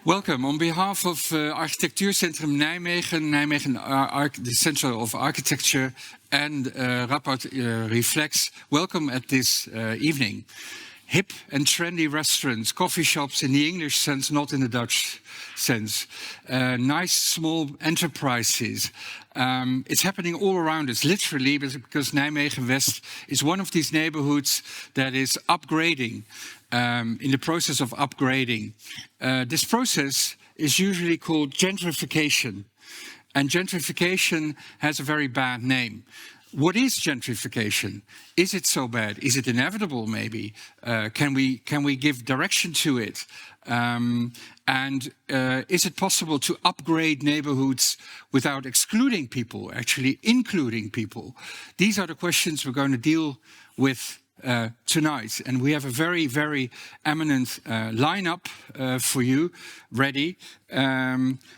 Welcome. On behalf of Architectuurcentrum Nijmegen, the Center of Architecture, and Radboud Reflects, welcome at this evening. Hip and trendy restaurants, coffee shops in the English sense, not in the Dutch sense. Nice small enterprises. It's happening all around us, literally, because Nijmegen West is one of these neighborhoods that is upgrading, in the process of upgrading. This process is usually called gentrification. And gentrification has a very bad name. What is gentrification? Is it so bad? Is it inevitable, maybe? Can we give direction to it? Is it possible to upgrade neighborhoods without excluding people, actually including people? These are the questions we're going to deal with tonight. And we have a very, very eminent lineup for you ready.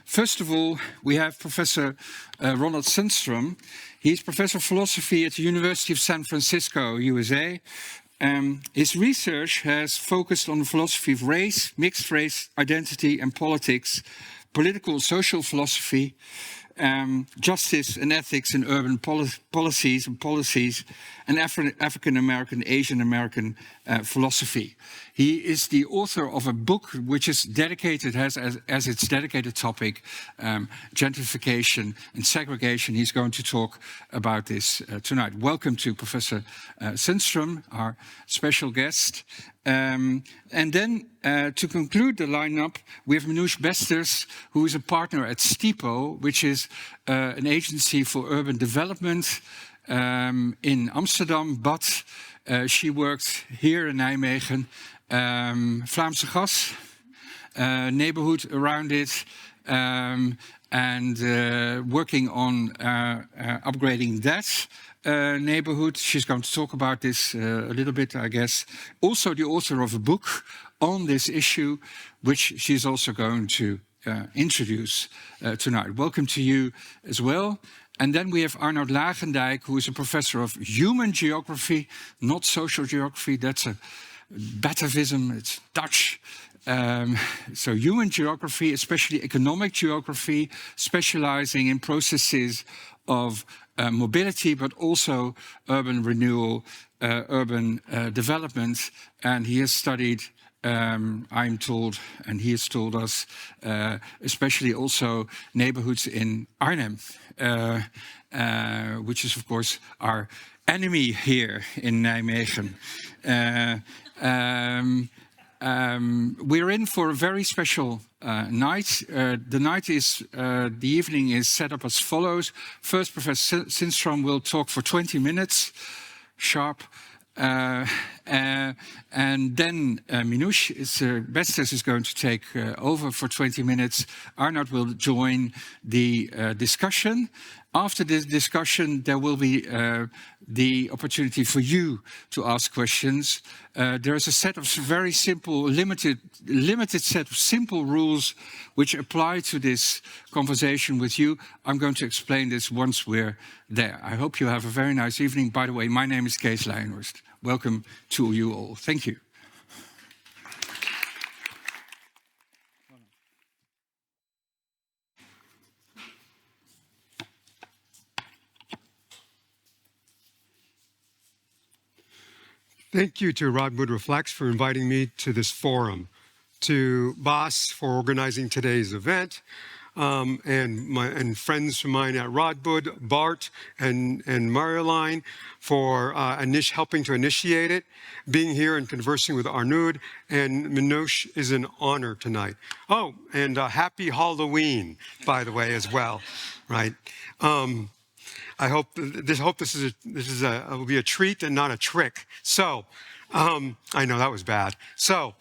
First of all, we have Professor Ronald Sundstrom. He's professor of philosophy at the University of San Francisco, USA. His research has focused on the philosophy of race, mixed race, identity and politics, political social philosophy, justice and ethics in urban policies, and African-American, Asian-American philosophy. He is the author of a book which is dedicated, has as its dedicated topic, gentrification and segregation. He's going to talk about this tonight. Welcome to Professor Sundstrom, our special guest. And then, to conclude the lineup, we have Minouche Besters, who is a partner at STIPO, which is an agency for urban development in Amsterdam, but she works here in Nijmegen, Vlaamse Gas, neighborhood around it, and working on upgrading that neighborhood. She's going to talk about this a little bit, I guess. Also the author of a book on this issue, which she's also going to introduce tonight. Welcome to you as well. And then we have Arnoud Lagendijk, who is a professor of human geography, not social geography. That's a Batavism, it's Dutch. So human geography, especially economic geography, specializing in processes of mobility, but also urban renewal, urban development. And he has studied, I'm told, and he has told us, especially also neighborhoods in Arnhem, which is, of course, our enemy here in Nijmegen. We're in for a very special night. The evening is set up as follows. First, Professor Sundstrom will talk for 20 minutes, sharp. And then Minouche Besters is going to take over for 20 minutes. Arnoud will join the discussion. After this discussion, there will be the opportunity for you to ask questions. There is a set of very simple, limited set of simple rules which apply to this conversation with you. I'm going to explain this once we're there. I hope you have a very nice evening. By the way, my name is Kees Leijnhorst. Welcome to you all. Thank you. Thank you to Radboud Reflects for inviting me to this forum, to Bas for organizing today's event, and friends of mine at Radboud, Bart and Marjolein for helping to initiate it. Being here and conversing with Arnoud and Minouche is an honor tonight. Oh, and happy Halloween, by the way, as well, right? I hope this will be a treat and not a trick. So, I know that was bad. So,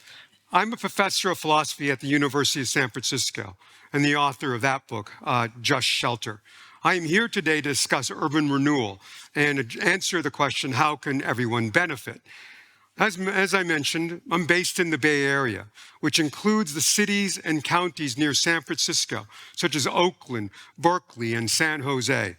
I'm a professor of philosophy at the University of San Francisco and the author of that book, Just Shelter. I am here today to discuss urban renewal and answer the question, how can everyone benefit? As I mentioned, I'm based in the Bay Area, which includes the cities and counties near San Francisco, such as Oakland, Berkeley, and San Jose.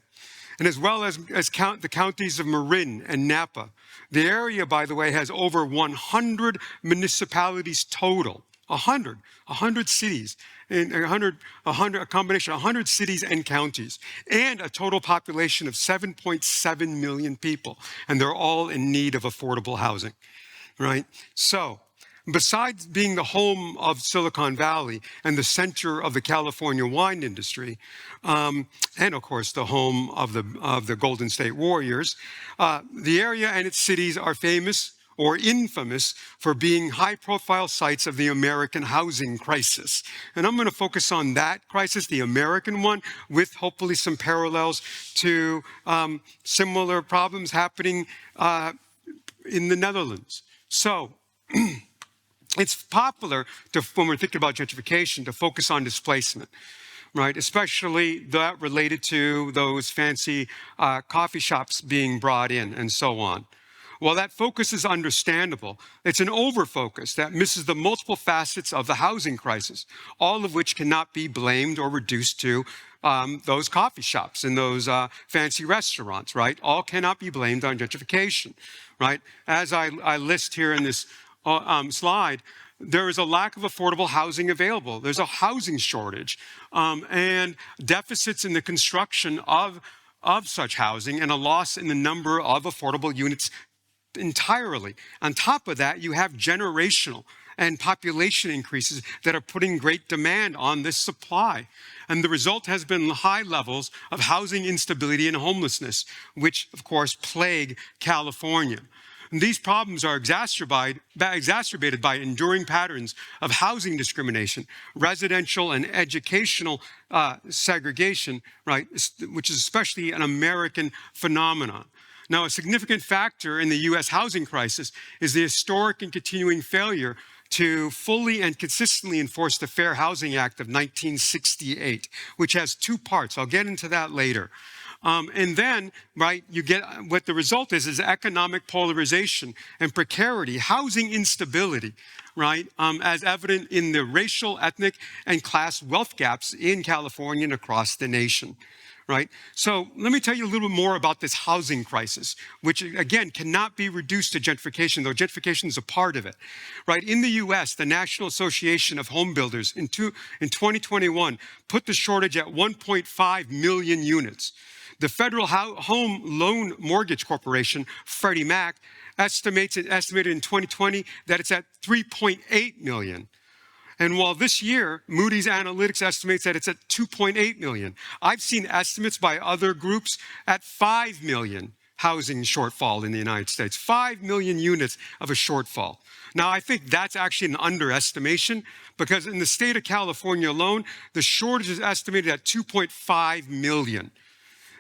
And as well as the counties of Marin and Napa. The area, by the way, has over 100 municipalities total. 100 cities, and a combination of 100 cities and counties, and a total population of 7.7 million people. And they're all in need of affordable housing, right? So, besides being the home of Silicon Valley and the center of the California wine industry, and of course the home of the Golden State Warriors, the area and its cities are famous or infamous for being high-profile sites of the American housing crisis. And I'm going to focus on that crisis, the American one, with hopefully some parallels to similar problems happening in the Netherlands. So, it's popular when we're thinking about gentrification to focus on displacement, right? Especially that related to those fancy coffee shops being brought in and so on. While that focus is understandable, it's an overfocus that misses the multiple facets of the housing crisis, all of which cannot be blamed or reduced to those coffee shops and those fancy restaurants, right? All cannot be blamed on gentrification, right? As I list here in this slide, there is a lack of affordable housing available. There's a housing shortage and deficits in the construction of such housing and a loss in the number of affordable units entirely. On top of that, you have generational and population increases that are putting great demand on this supply. And the result has been high levels of housing instability and homelessness, which of course plague California. And these problems are exacerbated by enduring patterns of housing discrimination, residential and educational segregation, right, which is especially an American phenomenon. Now, a significant factor in the U.S. housing crisis is the historic and continuing failure to fully and consistently enforce the Fair Housing Act of 1968, which has two parts. I'll get into that later. And then, right, you get what the result is economic polarization and precarity, housing instability, right, as evident in the racial, ethnic, and class wealth gaps in California and across the nation. Right? So let me tell you a little bit more about this housing crisis, which again cannot be reduced to gentrification, though gentrification is a part of it. Right? In the US, the National Association of Home Builders in 2021 put the shortage at 1.5 million units. The Federal Home Loan Mortgage Corporation, Freddie Mac, estimated in 2020 that it's at 3.8 million. And while this year, Moody's Analytics estimates that it's at 2.8 million, I've seen estimates by other groups at 5 million housing shortfall in the United States, 5 million units of a shortfall. Now, I think that's actually an underestimation because in the state of California alone, the shortage is estimated at 2.5 million.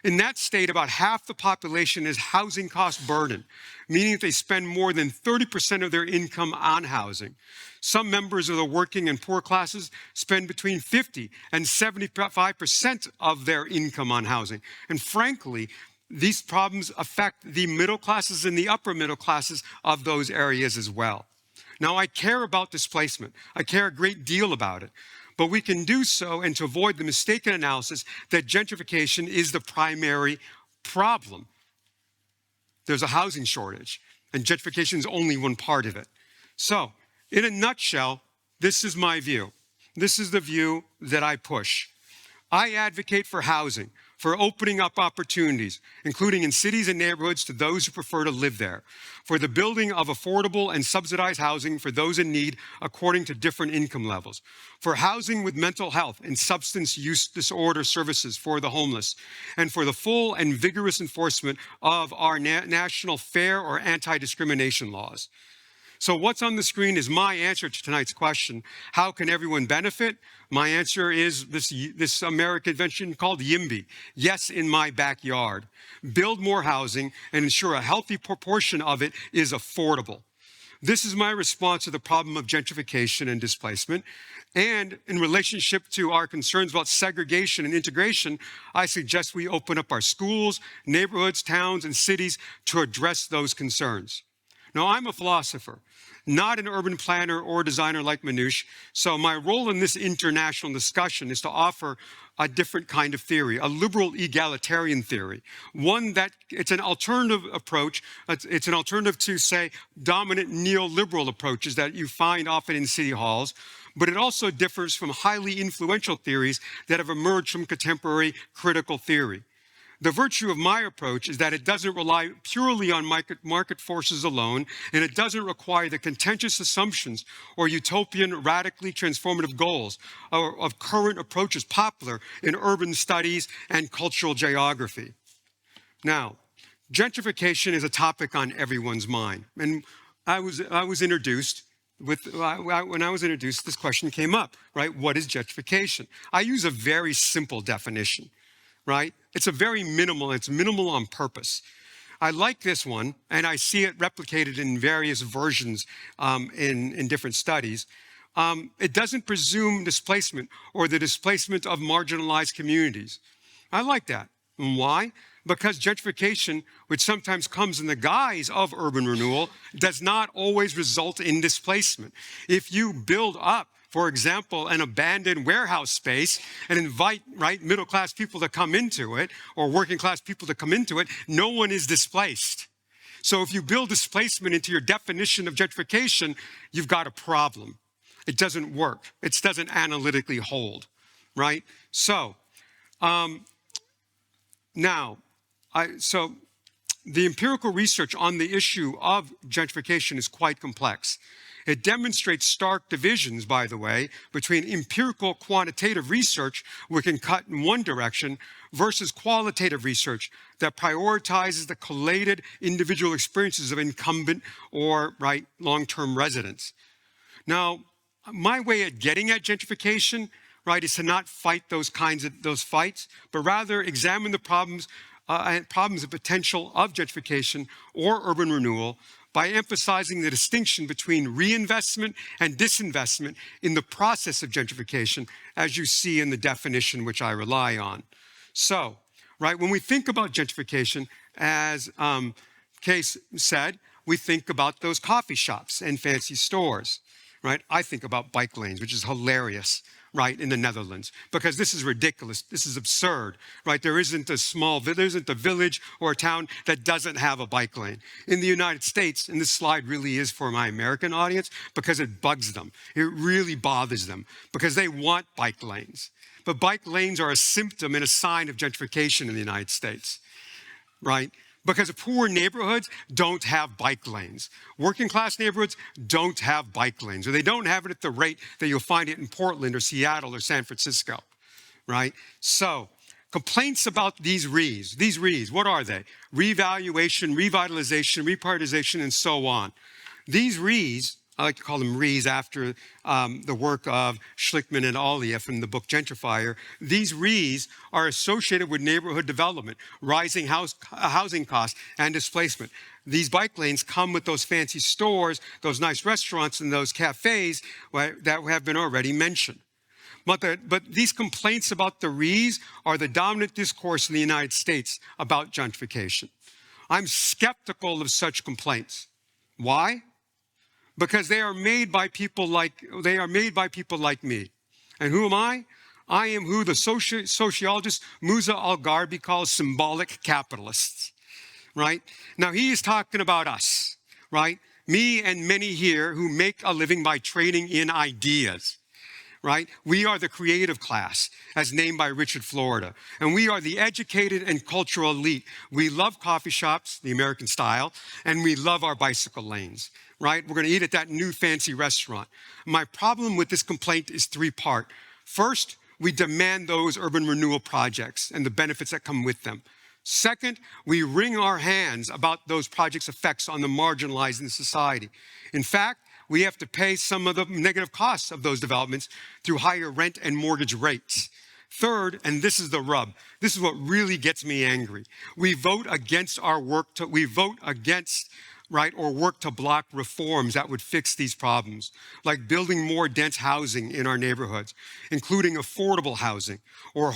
In that state, about half the population is housing cost burden, meaning that they spend more than 30% of their income on housing. Some members of the working and poor classes spend between 50 and 75% of their income on housing. And frankly, these problems affect the middle classes and the upper middle classes of those areas as well. Now, I care about displacement. I care a great deal about it. But we can do so and to avoid the mistaken analysis that gentrification is the primary problem. There's a housing shortage, and gentrification is only one part of it. So, in a nutshell, this is my view. This is the view that I push. I advocate for housing, for opening up opportunities, including in cities and neighborhoods to those who prefer to live there, for the building of affordable and subsidized housing for those in need according to different income levels, for housing with mental health and substance use disorder services for the homeless, and for the full and vigorous enforcement of our national fair or anti-discrimination laws. So what's on the screen is my answer to tonight's question. How can everyone benefit? My answer is this American invention called YIMBY. Yes, in my backyard. Build more housing and ensure a healthy proportion of it is affordable. This is my response to the problem of gentrification and displacement. And in relationship to our concerns about segregation and integration, I suggest we open up our schools, neighborhoods, towns, and cities to address those concerns. Now, I'm a philosopher, not an urban planner or designer like Minouche, so my role in this international discussion is to offer a different kind of theory, a liberal egalitarian theory, one that it's an alternative approach. It's an alternative to, say, dominant neoliberal approaches that you find often in city halls, but it also differs from highly influential theories that have emerged from contemporary critical theory. The virtue of my approach is that it doesn't rely purely on market forces alone, and it doesn't require the contentious assumptions or utopian, radically transformative goals of current approaches popular in urban studies and cultural geography. Now, gentrification is a topic on everyone's mind, and I was introduced when I was introduced, this question came up, right? What is gentrification? I use a very simple definition, right? It's minimal on purpose. I like this one, and I see it replicated in various versions in different studies. It doesn't presume displacement or the displacement of marginalized communities. I like that. And why? Because gentrification, which sometimes comes in the guise of urban renewal, does not always result in displacement. If you build up, for example, an abandoned warehouse space and invite middle-class people to come into it or working-class people to come into it, no one is displaced. So if you build displacement into your definition of gentrification, you've got a problem. It doesn't work. It doesn't analytically hold, right? So the empirical research on the issue of gentrification is quite complex. It demonstrates stark divisions, by the way, between empirical quantitative research, which can cut in one direction, versus qualitative research that prioritizes the collated individual experiences of incumbent or long-term residents. Now, my way of getting at gentrification, is to not fight those fights, but rather examine the problems and potential of gentrification or urban renewal by emphasizing the distinction between reinvestment and disinvestment in the process of gentrification, as you see in the definition which I rely on. So, when we think about gentrification, as Case said, we think about those coffee shops and fancy stores, I think about bike lanes, which is hilarious, in the Netherlands, because this is ridiculous. This is absurd, There isn't a village or a town that doesn't have a bike lane. In the United States, and this slide really is for my American audience, because it bugs them. It really bothers them, because they want bike lanes. But bike lanes are a symptom and a sign of gentrification in the United States, Because poor neighborhoods don't have bike lanes. Working class neighborhoods don't have bike lanes, or they don't have it at the rate that you'll find it in Portland or Seattle or San Francisco, So, complaints about these REs, what are they? Revaluation, revitalization, reprioritization, and so on. These REs, I like to call them REs after the work of Schlickman and Olieff in the book Gentrifier. These REs are associated with neighborhood development, rising housing costs, and displacement. These bike lanes come with those fancy stores, those nice restaurants, and those cafés that have been already mentioned. But these complaints about the REs are the dominant discourse in the United States about gentrification. I'm skeptical of such complaints. Why? Because they are made by people like me. And who am I? I am who the sociologist Musa Al-Gharbi calls symbolic capitalists, Now, he is talking about us, Me and many here who make a living by trading in ideas, We are the creative class, as named by Richard Florida. And we are the educated and cultural elite. We love coffee shops, the American style, and we love our bicycle lanes. We're going to eat at that new fancy restaurant. My problem with this complaint is three-part. First, we demand those urban renewal projects and the benefits that come with them. Second, we wring our hands about those projects' effects on the marginalized in society. In fact, we have to pay some of the negative costs of those developments through higher rent and mortgage rates. Third, and this is the rub, this is what really gets me angry. We vote against or work to block reforms that would fix these problems, like building more dense housing in our neighborhoods, including affordable housing or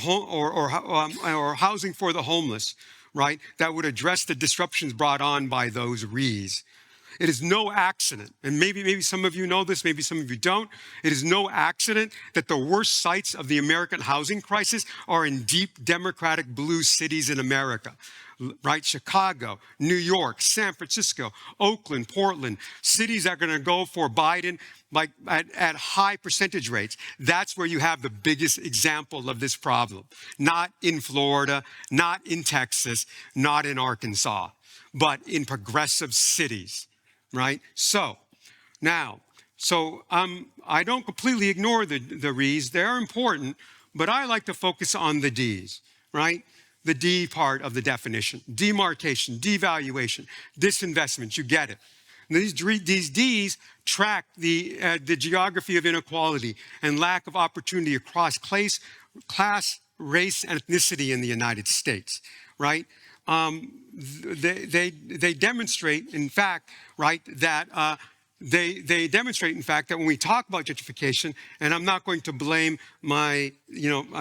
housing for the homeless, that would address the disruptions brought on by those REs. It is no accident, and maybe some of you know this, maybe some of you don't. It is no accident that the worst sites of the American housing crisis are in deep Democratic blue cities in America, right? Chicago, New York, San Francisco, Oakland, Portland, cities that are going to go for Biden like at high percentage rates. That's where you have the biggest example of this problem. Not in Florida, not in Texas, not in Arkansas, but in progressive cities, right? So now, I don't completely ignore the R's. They're important, but I like to focus on the D's, right? The D part of the definition: demarcation, devaluation, disinvestment. You get it. These D's track the geography of inequality and lack of opportunity across class, race, and ethnicity in the United States, right? They demonstrate, in fact, right, that they demonstrate, in fact, that when we talk about gentrification, and I'm not going to blame my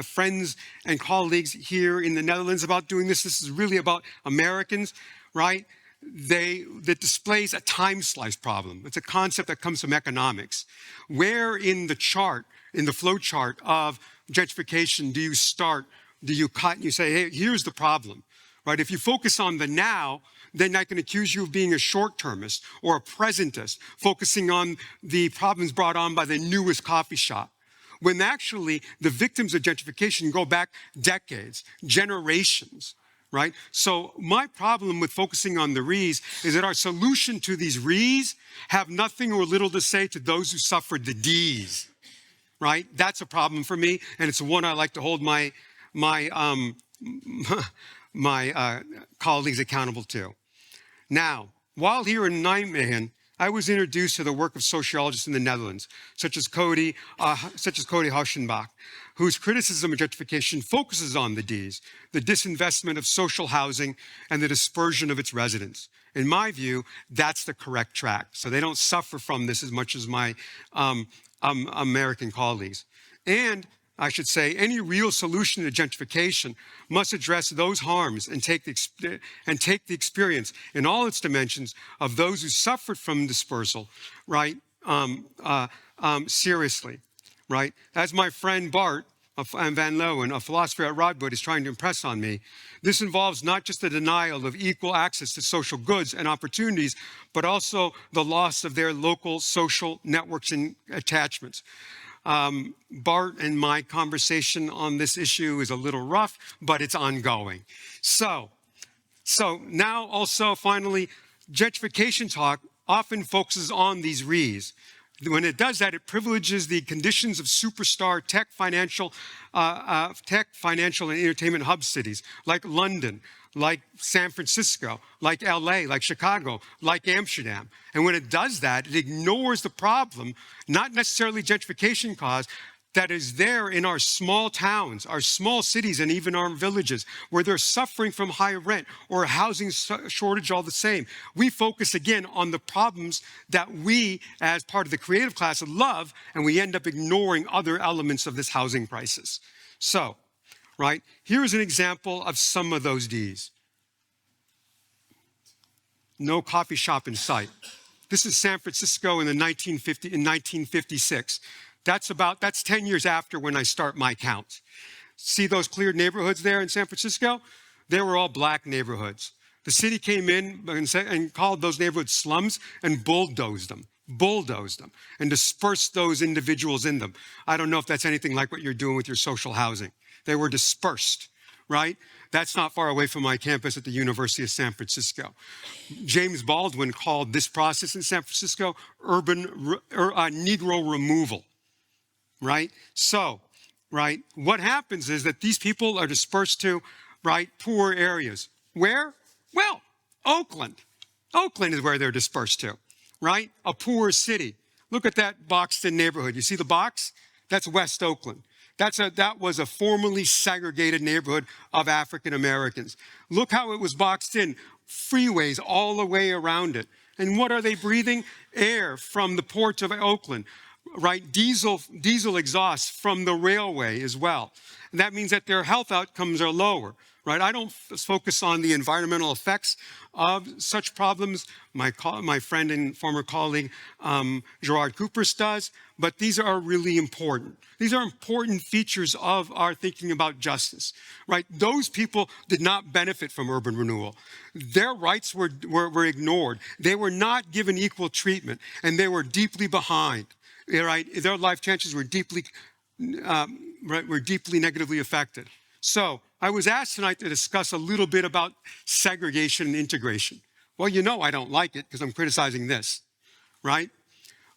friends and colleagues here in the Netherlands about doing this. This is really about Americans, right? That displays a time slice problem. It's a concept that comes from economics. Where in the chart, in the flow chart of gentrification, do you start, do you cut, and you say, hey, here's the problem, right? If you focus on the now, then I can accuse you of being a short-termist or a presentist, focusing on the problems brought on by the newest coffee shop, when actually the victims of gentrification go back decades, generations, right? So my problem with focusing on the R's is that our solution to these R's have nothing or little to say to those who suffered the D's, right? That's a problem for me, and it's one I like to hold my colleagues accountable to. Now, while here in Nijmegen, I was introduced to the work of sociologists in the Netherlands, such as Cody Huschenbach, whose criticism of gentrification focuses on the Ds, the disinvestment of social housing and the dispersion of its residents. In my view, that's the correct track. So they don't suffer from this as much as my American colleagues. And I should say, any real solution to gentrification must address those harms and take the experience in all its dimensions of those who suffered from dispersal, right, seriously, right? As my friend Bart Van Leeuwen, a philosopher at Radboud, is trying to impress on me, this involves not just the denial of equal access to social goods and opportunities, but also the loss of their local social networks and attachments. Bart and my conversation on this issue is a little rough, but it's ongoing. So now also finally, gentrification talk often focuses on these R's. When it does that, it privileges the conditions of superstar tech, financial, and entertainment hub cities like London, like San Francisco, like LA, like Chicago, like Amsterdam. And when it does that, it ignores the problem, not necessarily gentrification cause, that is there in our small towns, our small cities, and even our villages, where they're suffering from high rent or a housing shortage all the same. We focus again on the problems that we, as part of the creative class, love, and we end up ignoring other elements of this housing crisis. So, right, here's an example of some of those Ds. No coffee shop in sight. This is San Francisco in 1956. That's 10 years after when I start my count. See those cleared neighborhoods there in San Francisco? They were all black neighborhoods. The city came in and called those neighborhoods slums and bulldozed them, and dispersed those individuals in them. I don't know if that's anything like what you're doing with your social housing. They were dispersed, right? That's not far away from my campus at the University of San Francisco. James Baldwin called this process in San Francisco Negro removal. Right? So, right, what happens is that these people are dispersed to, right, poor areas. Where? Well, Oakland. Oakland is where they're dispersed to, right? A poor city. Look at that boxed-in neighborhood. You see the box? That's West Oakland. That was a formerly segregated neighborhood of African Americans. Look how it was boxed in. Freeways all the way around it. And what are they breathing? Air from the ports of Oakland. Right, diesel exhaust from the railway as well. And that means that their health outcomes are lower, right? I don't focus on the environmental effects of such problems. My friend and former colleague, Gerard Coopers does, but these are really important. These are important features of our thinking about justice, right? Those people did not benefit from urban renewal. Their rights were ignored. They were not given equal treatment, and they were deeply behind, right? Their life chances were deeply negatively affected. So I was asked tonight to discuss a little bit about segregation and integration. Well, you know I don't like it because I'm criticizing this, right?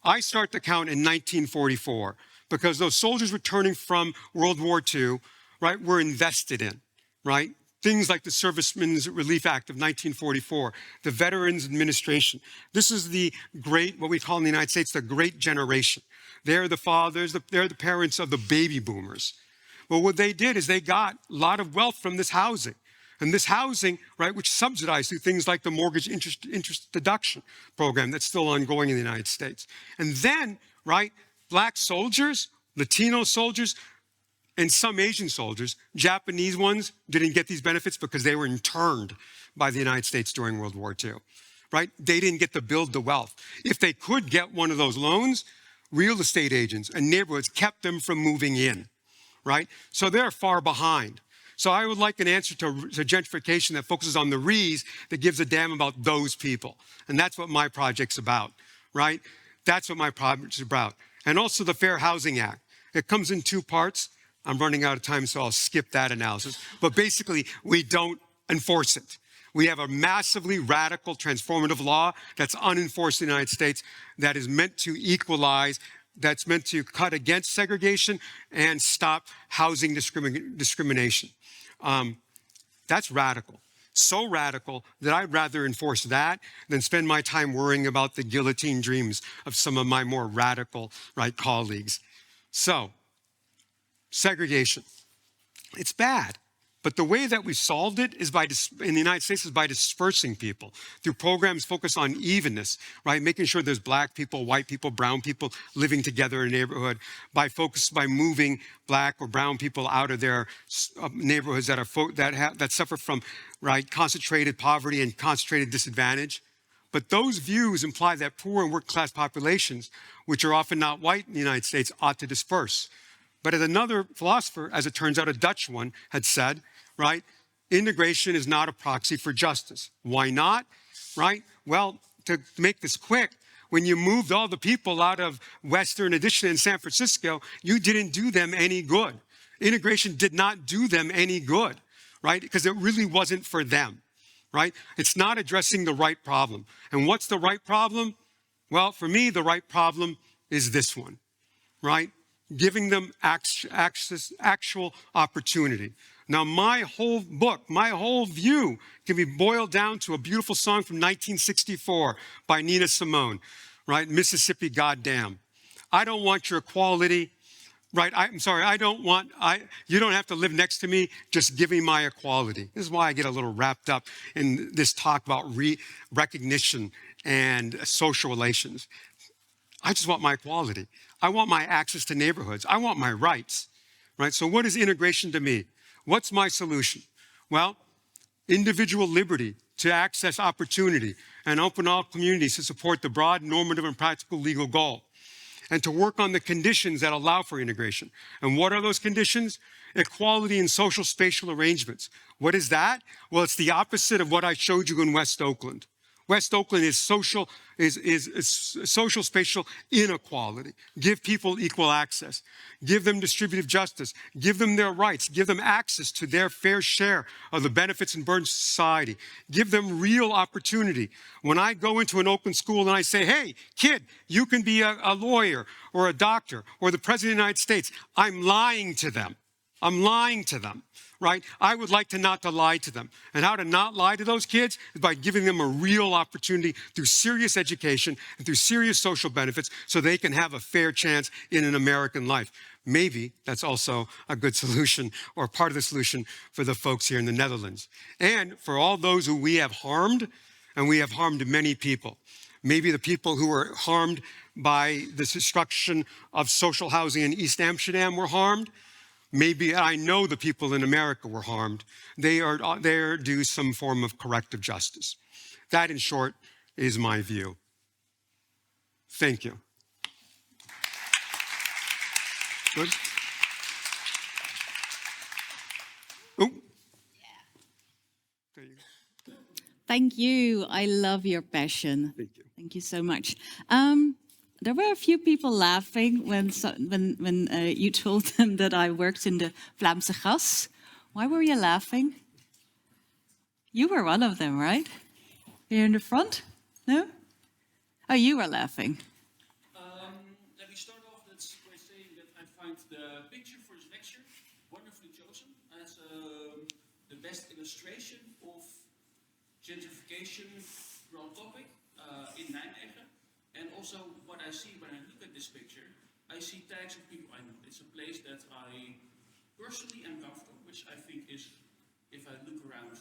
I start the count in 1944 because those soldiers returning from World War II, right, were invested in, right? Things like the Servicemen's Relief Act of 1944, the Veterans Administration. This is the great, what we call in the United States, the Great Generation. They're the fathers, they're the parents of the baby boomers. Well, what they did is they got a lot of wealth from this housing. And this housing, right, which subsidized through things like the mortgage interest deduction program that's still ongoing in the United States. And then, right, black soldiers, Latino soldiers, and some Asian soldiers, Japanese ones, didn't get these benefits because they were interned by the United States during World War II, right? They didn't get to build the wealth. If they could get one of those loans, real estate agents and neighborhoods kept them from moving in, right? So they're far behind. So I would like an answer to gentrification that focuses on the re's, that gives a damn about those people. And that's what my project's about, right? That's what my project's about. And also the Fair Housing Act. It comes in two parts. I'm running out of time, so I'll skip that analysis. But basically, we don't enforce it. We have a massively radical, transformative law that's unenforced in the United States that is meant to equalize, that's meant to cut against segregation and stop housing discrimination. That's radical. So radical that I'd rather enforce that than spend my time worrying about the guillotine dreams of some of my more radical, right, colleagues. So, segregation. It's bad. But the way that we solved it is in the United States is by dispersing people through programs focused on evenness, right? Making sure there's black people, white people, brown people living together in a neighborhood, by moving black or brown people out of their neighborhoods that suffer from, right, concentrated poverty and concentrated disadvantage. But those views imply that poor and working-class populations, which are often not white in the United States, ought to disperse. But as another philosopher, as it turns out a Dutch one, had said, right, integration is not a proxy for justice. Why not, right? Well, to make this quick, when you moved all the people out of Western Addition in San Francisco, you didn't do them any good. Integration did not do them any good, right? Because it really wasn't for them, right? It's not addressing the right problem. And what's the right problem? Well, for me, the right problem is this one, right? Giving them actual opportunity. Now, my whole book, my whole view can be boiled down to a beautiful song from 1964 by Nina Simone, right? Mississippi Goddamn. I don't want your equality, right? You don't have to live next to me, just give me my equality. This is why I get a little wrapped up in this talk about recognition and social relations. I just want my equality. I want my access to neighborhoods. I want my rights, right? So what is integration to me? What's my solution? Well, individual liberty to access opportunity and open all communities to support the broad, normative, and practical legal goal, and to work on the conditions that allow for integration. And what are those conditions? Equality in social spatial arrangements. What is that? Well, it's the opposite of what I showed you in West Oakland. West Oakland is social spatial inequality. Give people equal access. Give them distributive justice. Give them their rights. Give them access to their fair share of the benefits and burdens of society. Give them real opportunity. When I go into an Oakland school and I say, hey, kid, you can be a lawyer or a doctor or the president of the United States, I'm lying to them. I'm lying to them. Right? I would like to not to lie to them. And how to not lie to those kids is by giving them a real opportunity through serious education and through serious social benefits so they can have a fair chance in an American life. Maybe that's also a good solution or part of the solution for the folks here in the Netherlands. And for all those who we have harmed, and we have harmed many people. Maybe the people who were harmed by the destruction of social housing in East Amsterdam were harmed. maybe I know the people in America were harmed. They are there due some form of corrective justice. That, in short, is my view. Thank you. Good. Oh. There you go. Thank you. I love your passion. Thank you. Thank you so much. There were a few people laughing when you told them that I worked in the Vlaamse Gas. Why were you laughing? You were one of them, right? Here in the front? No? Oh, you were laughing. Let me start off by saying that I find the picture for this lecture wonderfully chosen as the best illustration of gentrification broad topic in Nijmegen. And also what I see when I look at this picture, I see tags of people I know. It's a place that I personally am comfortable, which I think is, if I look around,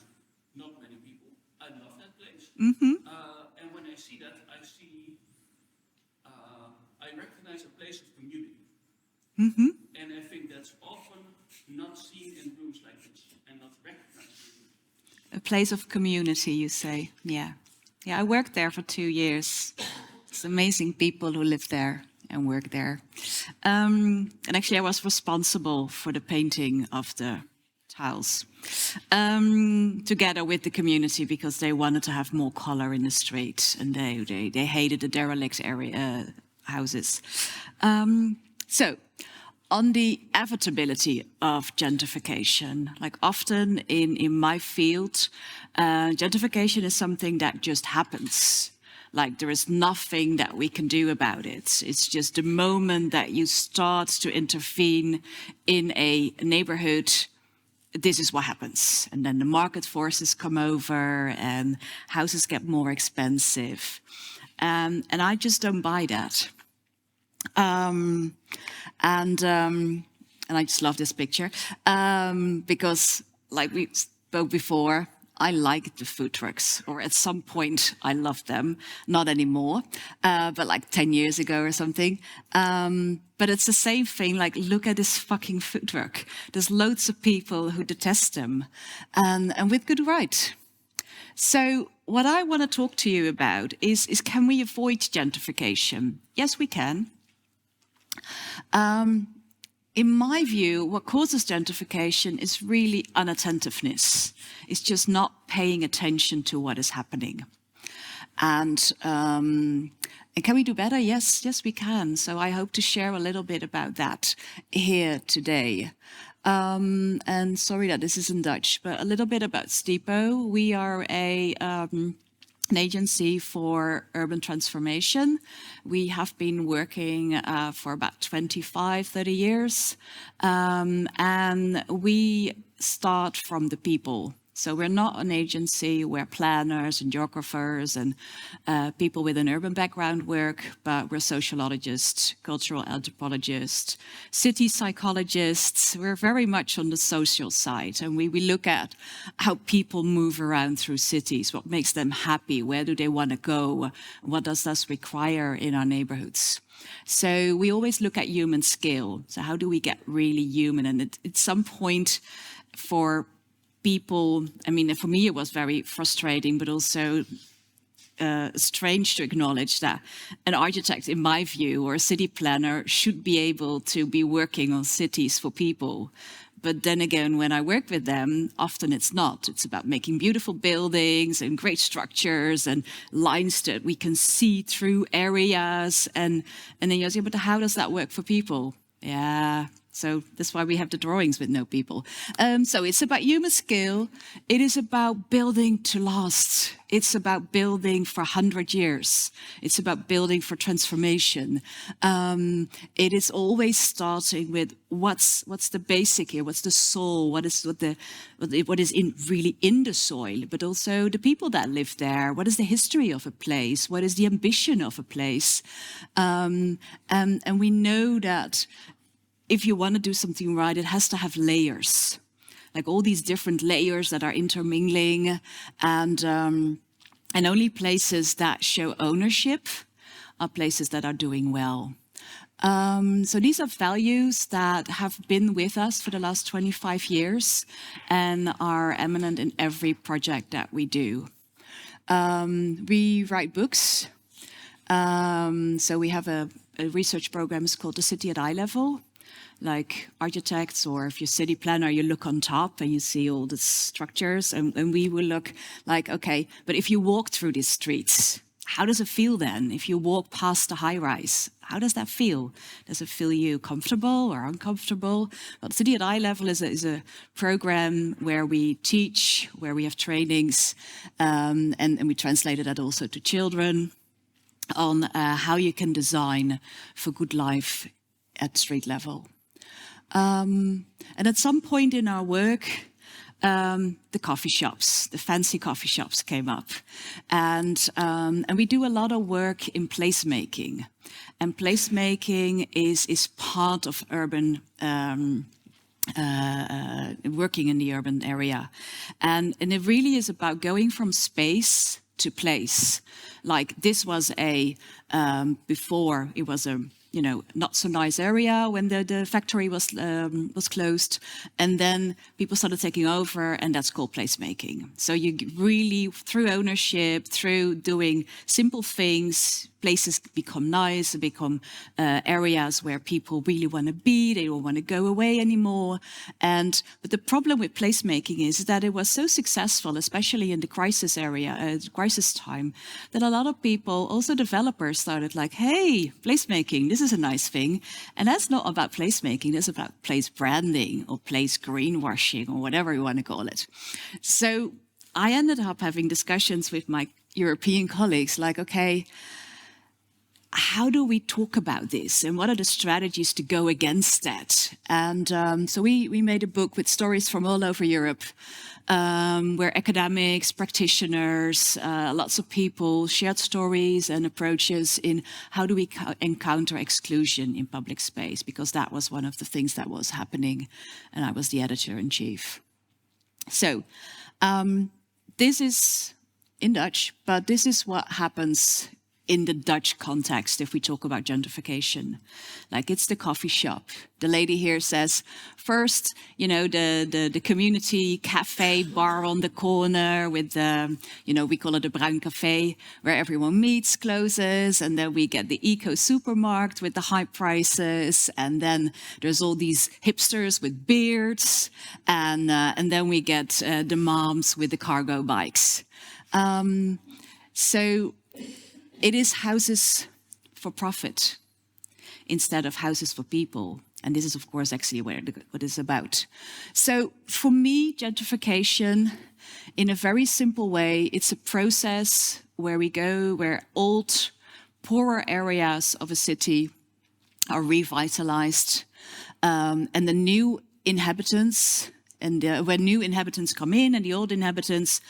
not many people. I love that place. Mm-hmm. And when I see that, I recognize a place of community. Mm-hmm. And I think that's often not seen in rooms like this and not recognized. A place of community, you say. Yeah. Yeah, I worked there for 2 years. It's amazing people who live there and work there. And actually, I was responsible for the painting of the tiles together with the community because they wanted to have more color in the street and they hated the derelict area houses. So, on the inevitability of gentrification, like often in my field, gentrification is something that just happens. Like there is nothing that we can do about it. It's just the moment that you start to intervene in a neighborhood, this is what happens. And then the market forces come over and houses get more expensive. And I just don't buy that. And I just love this picture because like we spoke before, I like the food trucks, or at some point I loved them, not anymore, but like 10 years ago or something. But it's the same thing, like look at this fucking food truck. There's loads of people who detest them, and with good right. So what I want to talk to you about is can we avoid gentrification? Yes, we can. In my view, what causes gentrification is really unattentiveness. It's just not paying attention to what is happening. And can we do better? Yes, we can. So I hope to share a little bit about that here today. And sorry that this is in Dutch, but a little bit about Stipo. We are an agency for urban transformation. We have been working for about 25, 30 years. And we start from the people. So we're not an agency where planners and geographers and people with an urban background work, but we're sociologists, cultural anthropologists, city psychologists. We're very much on the social side, and we look at how people move around through cities, what makes them happy, where do they want to go, what does this require in our neighborhoods. So we always look at human scale. So how do we get really human? And at some point for people, I mean, for me it was very frustrating, but also strange to acknowledge that an architect, in my view, or a city planner should be able to be working on cities for people. But then again, when I work with them, often it's not. It's about making beautiful buildings and great structures and lines that we can see through areas. And then you say, but how does that work for people? Yeah. So that's why we have the drawings with no people. So it's about human skill. It is about building to last. It's about building for 100 years. It's about building for transformation. It is always starting with what's the basic here, what's the soul, what is really in the soil, but also the people that live there. What is the history of a place? What is the ambition of a place? And we know that if you want to do something right, it has to have layers, like all these different layers that are intermingling, and only places that show ownership are places that are doing well. So these are values that have been with us for the last 25 years and are eminent in every project that we do. We write books. So we have a research program called The City at Eye Level. Like architects, or if you're city planner, you look on top and you see all the structures, and we will look like, okay, but if you walk through these streets, how does it feel then? If you walk past the high rise, how does that feel? Does it feel you comfortable or uncomfortable? Well, City at Eye Level is a program where we teach, where we have trainings, and we translated that also to children on how you can design for good life at street level. And at some point in our work, the coffee shops, the fancy coffee shops came up. And we do a lot of work in placemaking. And placemaking is part of urban working in the urban area. And it really is about going from space to place. Like this was before it was a not so nice area when the factory was closed, and then people started taking over, and that's called placemaking. So you really, through ownership, through doing simple things, places become nice, become areas where people really want to be. They don't want to go away anymore. But the problem with placemaking is that it was so successful, especially in the crisis crisis time, that a lot of people, also developers, started like, hey, placemaking, this is a nice thing. And that's not about placemaking, that's about place branding or place greenwashing or whatever you want to call it. So I ended up having discussions with my European colleagues like, okay, how do we talk about this, and what are the strategies to go against that? And so we made a book with stories from all over Europe, where academics, practitioners, lots of people shared stories and approaches in how do we encounter exclusion in public space, because that was one of the things that was happening, and I was the editor-in-chief. So this is in Dutch, but this is what happens in the Dutch context, if we talk about gentrification. Like, it's the coffee shop. The lady here says, first, the community cafe bar on the corner with the, we call it a bruin café, where everyone meets, closes, and then we get the eco supermarket with the high prices, and then there's all these hipsters with beards, and then we get the moms with the cargo bikes. So it is houses for profit instead of houses for people. And this is, of course, actually what it's about. So for me, gentrification, in a very simple way, it's a process where we go, where old, poorer areas of a city are revitalized, and the new inhabitants, and when new inhabitants come in and the old inhabitants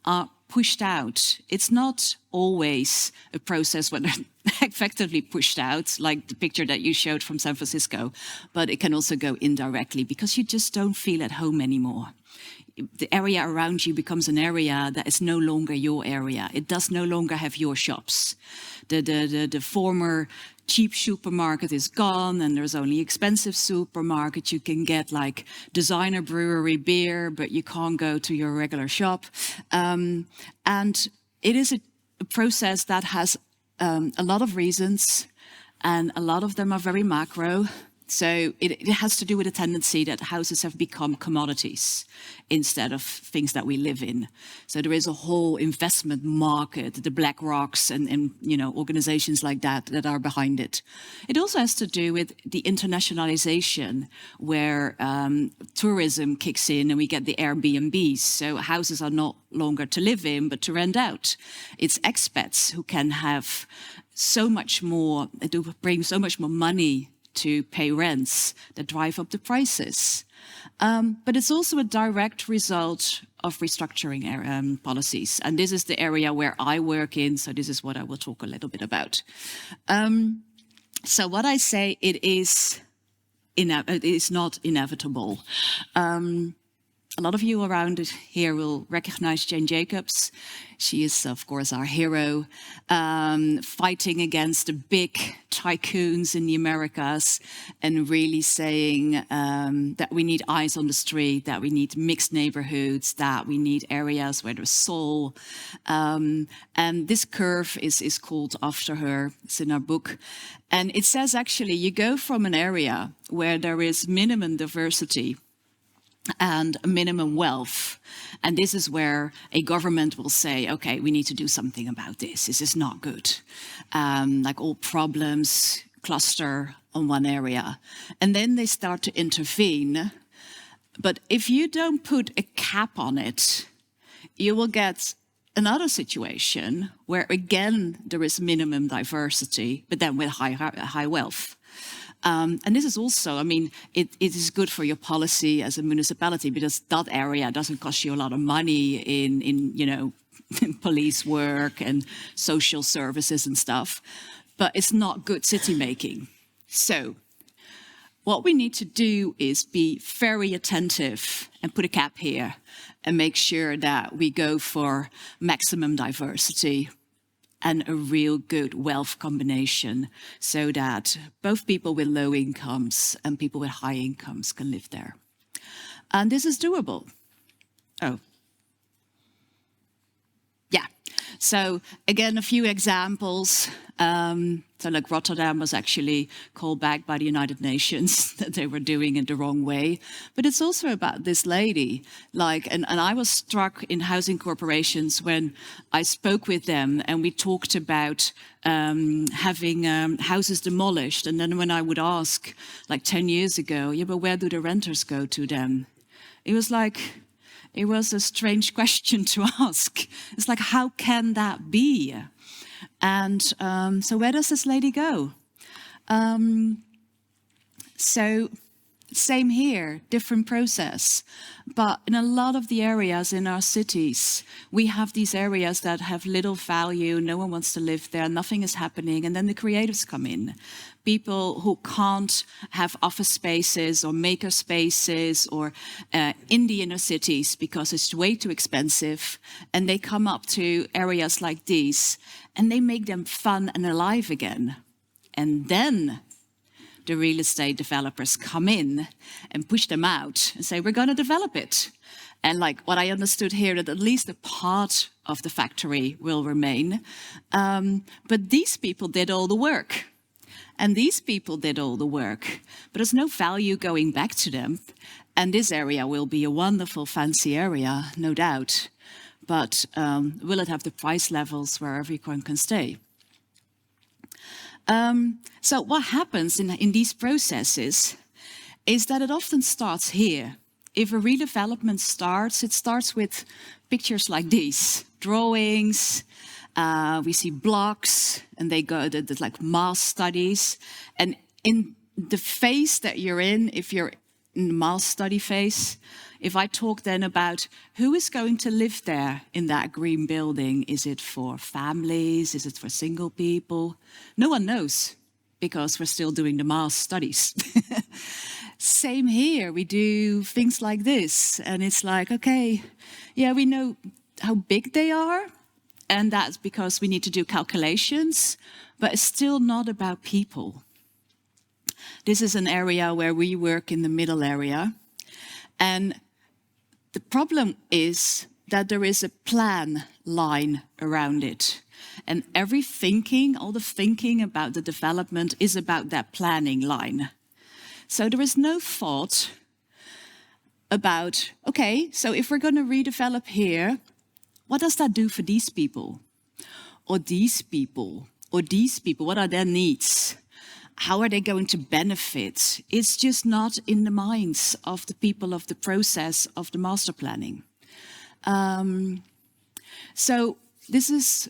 are pushed out. It's not always a process when they're effectively pushed out, like the picture that you showed from San Francisco, but it can also go indirectly because you just don't feel at home anymore. The area around you becomes an area that is no longer your area. It does no longer have your shops. The former cheap supermarket is gone, and there's only expensive supermarket. You can get like designer brewery beer, but you can't go to your regular shop. And it is a process that has a lot of reasons, and a lot of them are very macro. So it has to do with a tendency that houses have become commodities instead of things that we live in. So there is a whole investment market, the BlackRocks and organizations like that are behind it. It also has to do with the internationalization, where tourism kicks in and we get the Airbnbs. So houses are no longer to live in, but to rent out. It's expats who can have so much more, bring so much more money to pay rents that drive up the prices. But it's also a direct result of restructuring policies. And this is the area where I work in, so this is what I will talk a little bit about. So what I say, it is not inevitable. A lot of you around here will recognize Jane Jacobs. She is, of course, our hero, fighting against the big tycoons in the Americas and really saying that we need eyes on the street, that we need mixed neighborhoods, that we need areas where there's soul. And this curve is called after her. It's in our book. And it says, actually, you go from an area where there is minimum diversity and minimum wealth. And this is where a government will say, okay, we need to do something about this. This is not good. Like all problems cluster on one area. And then they start to intervene. But if you don't put a cap on it, you will get another situation where, again, there is minimum diversity, but then with high wealth. And this is also, I mean, it is good for your policy as a municipality because that area doesn't cost you a lot of money in you know, police work and social services and stuff, but it's not good city making. So what we need to do is be very attentive and put a cap here and make sure that we go for maximum diversity and a real good wealth combination so that both people with low incomes and people with high incomes can live there. And this is doable. Oh. Yeah. So again, a few examples. So like Rotterdam was actually called back by the United Nations that they were doing it the wrong way. But it's also about this lady. Like, and I was struck in housing corporations when I spoke with them and we talked about having houses demolished. And then when I would ask, like 10 years ago, yeah, but where do the renters go to then? It was like, it was a strange question to ask. It's like, how can that be? And so where does this lady go? So same here, different process. But in a lot of the areas in our cities, we have these areas that have little value, no one wants to live there, nothing is happening, and then the creatives come in. People who can't have office spaces or maker spaces or in the inner cities because it's way too expensive, and they come up to areas like these, and they make them fun and alive again. And then the real estate developers come in and push them out and say, we're going to develop it. And like what I understood here, that at least a part of the factory will remain. But these people did all the work. And these people did all the work. But there's no value going back to them. And this area will be a wonderful, fancy area, no doubt. But will it have the price levels where everyone can stay? So what happens in these processes is that it often starts here. If a redevelopment starts, it starts with pictures like these, drawings. We see blocks, and they go to like mass studies. And in the phase that you're in, if you're in the mass study phase, if I talk then about who is going to live there in that green building, is it for families? Is it for single people? No one knows because we're still doing the mass studies. Same here, we do things like this. And it's like, okay, yeah, we know how big they are. And that's because we need to do calculations, but it's still not about people. This is an area where we work in the middle area. And the problem is that there is a plan line around it. And every thinking, all the thinking about the development is about that planning line. So there is no thought about, okay, so if we're going to redevelop here, what does that do for these people? Or these people? Or these people? What are their needs? How are they going to benefit? It's just not in the minds of the people of the process of the master planning. So this is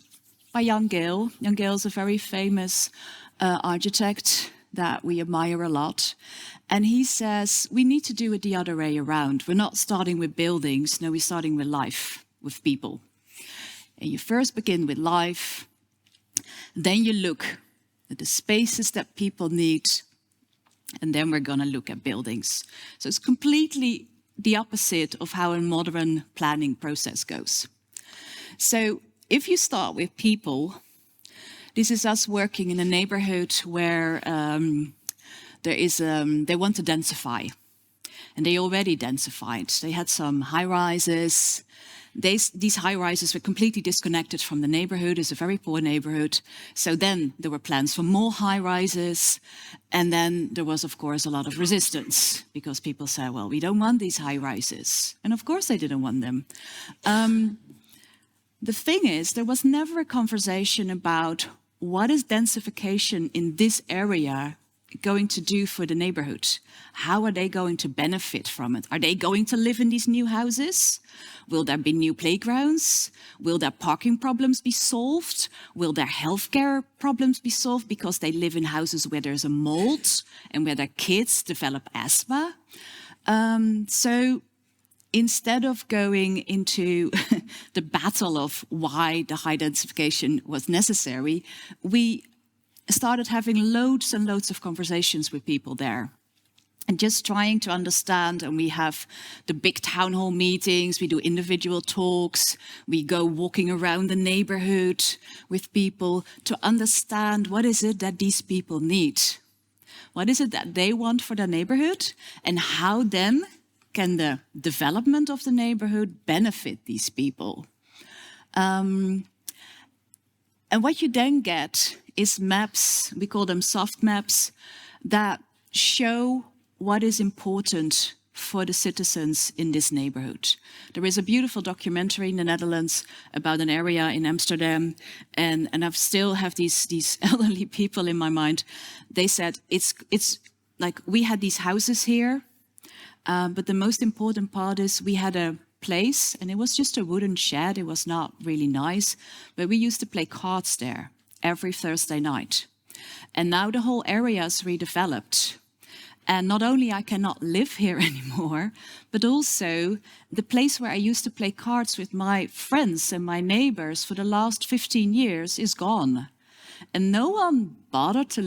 by Jan Gehl. Jan Gehl is a very famous architect that we admire a lot. And he says, we need to do it the other way around. We're not starting with buildings, no, we're starting with life, with people. And you first begin with life, then you look at the spaces that people need, and then we're going to look at buildings. So it's completely the opposite of how a modern planning process goes. So if you start with people, this is us working in a neighborhood where they want to densify. And they already densified. They had some high-rises. These high-rises were completely disconnected from the neighborhood. It's a very poor neighborhood. So then there were plans for more high-rises. And then there was, of course, a lot of resistance because people said, well, we don't want these high-rises. And of course they didn't want them. The thing is, there was never a conversation about what is densification in this area going to do for the neighborhood? How are they going to benefit from it? Are they going to live in these new houses? Will there be new playgrounds? Will their parking problems be solved? Will their healthcare problems be solved because they live in houses where there's a mold and where their kids develop asthma? So instead of going into the battle of why the high densification was necessary, we started having loads and loads of conversations with people there and just trying to understand. And we have the big town hall meetings, we do individual talks, we go walking around the neighborhood with people to understand what is it that these people need. What is it that they want for their neighborhood, and how then can the development of the neighborhood benefit these people? And what you then get is maps, we call them soft maps, that show what is important for the citizens in this neighborhood. There is a beautiful documentary in the Netherlands about an area in Amsterdam, and I still have these elderly people in my mind. They said, it's like we had these houses here, but the most important part is we had a place, and it was just a wooden shed. It was not really nice, but we used to play cards there every Thursday night. And now the whole area is redeveloped. And not only I cannot live here anymore, but also the place where I used to play cards with my friends and my neighbors for the last 15 years is gone. And no one bothered to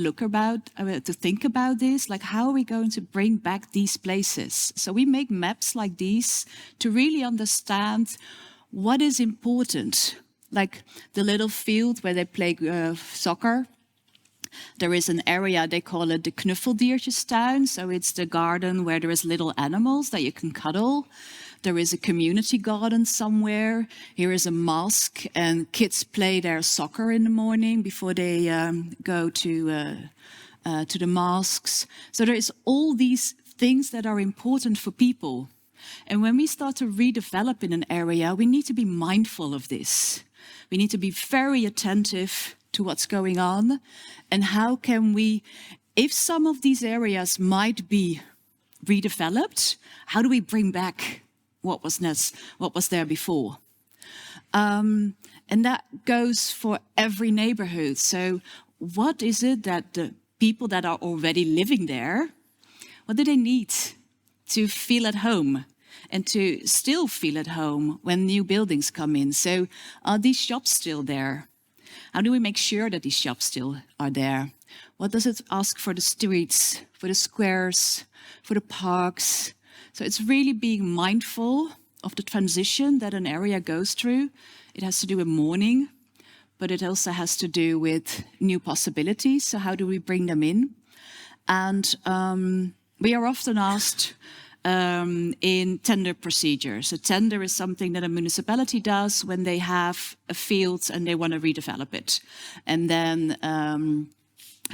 think about this, like how are we going to bring back these places? So we make maps like these to really understand what is important. Like the little field where they play soccer. There is an area, they call it the knuffeldiertjestuin. So it's the garden where there is little animals that you can cuddle. There is a community garden somewhere. Here is a mosque, and kids play their soccer in the morning before they go to the mosques. So there is all these things that are important for people. And when we start to redevelop in an area, we need to be mindful of this. We need to be very attentive to what's going on, and how can we, if some of these areas might be redeveloped, how do we bring back what was there before? And that goes for every neighborhood. So what is it that the people that are already living there, what do they need to feel at home? And to still feel at home when new buildings come in. So are these shops still there? How do we make sure that these shops still are there? What does it ask for the streets, for the squares, for the parks? So it's really being mindful of the transition that an area goes through. It has to do with mourning, but it also has to do with new possibilities. So how do we bring them in? And we are often asked, in tender procedures. A tender is something that a municipality does when they have a field and they want to redevelop it. And then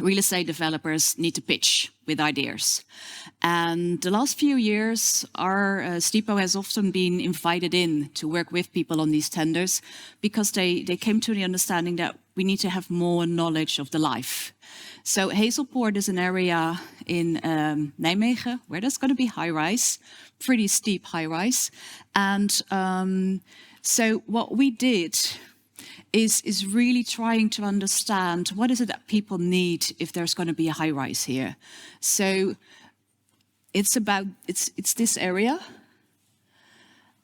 real estate developers need to pitch with ideas. And the last few years, our STIPO has often been invited in to work with people on these tenders because they came to the understanding that we need to have more knowledge of the life. So Hazelpoort is an area in Nijmegen where there's going to be high-rise, pretty steep high-rise. And so what we did is really trying to understand what is it that people need if there's going to be a high-rise here. So it's this area.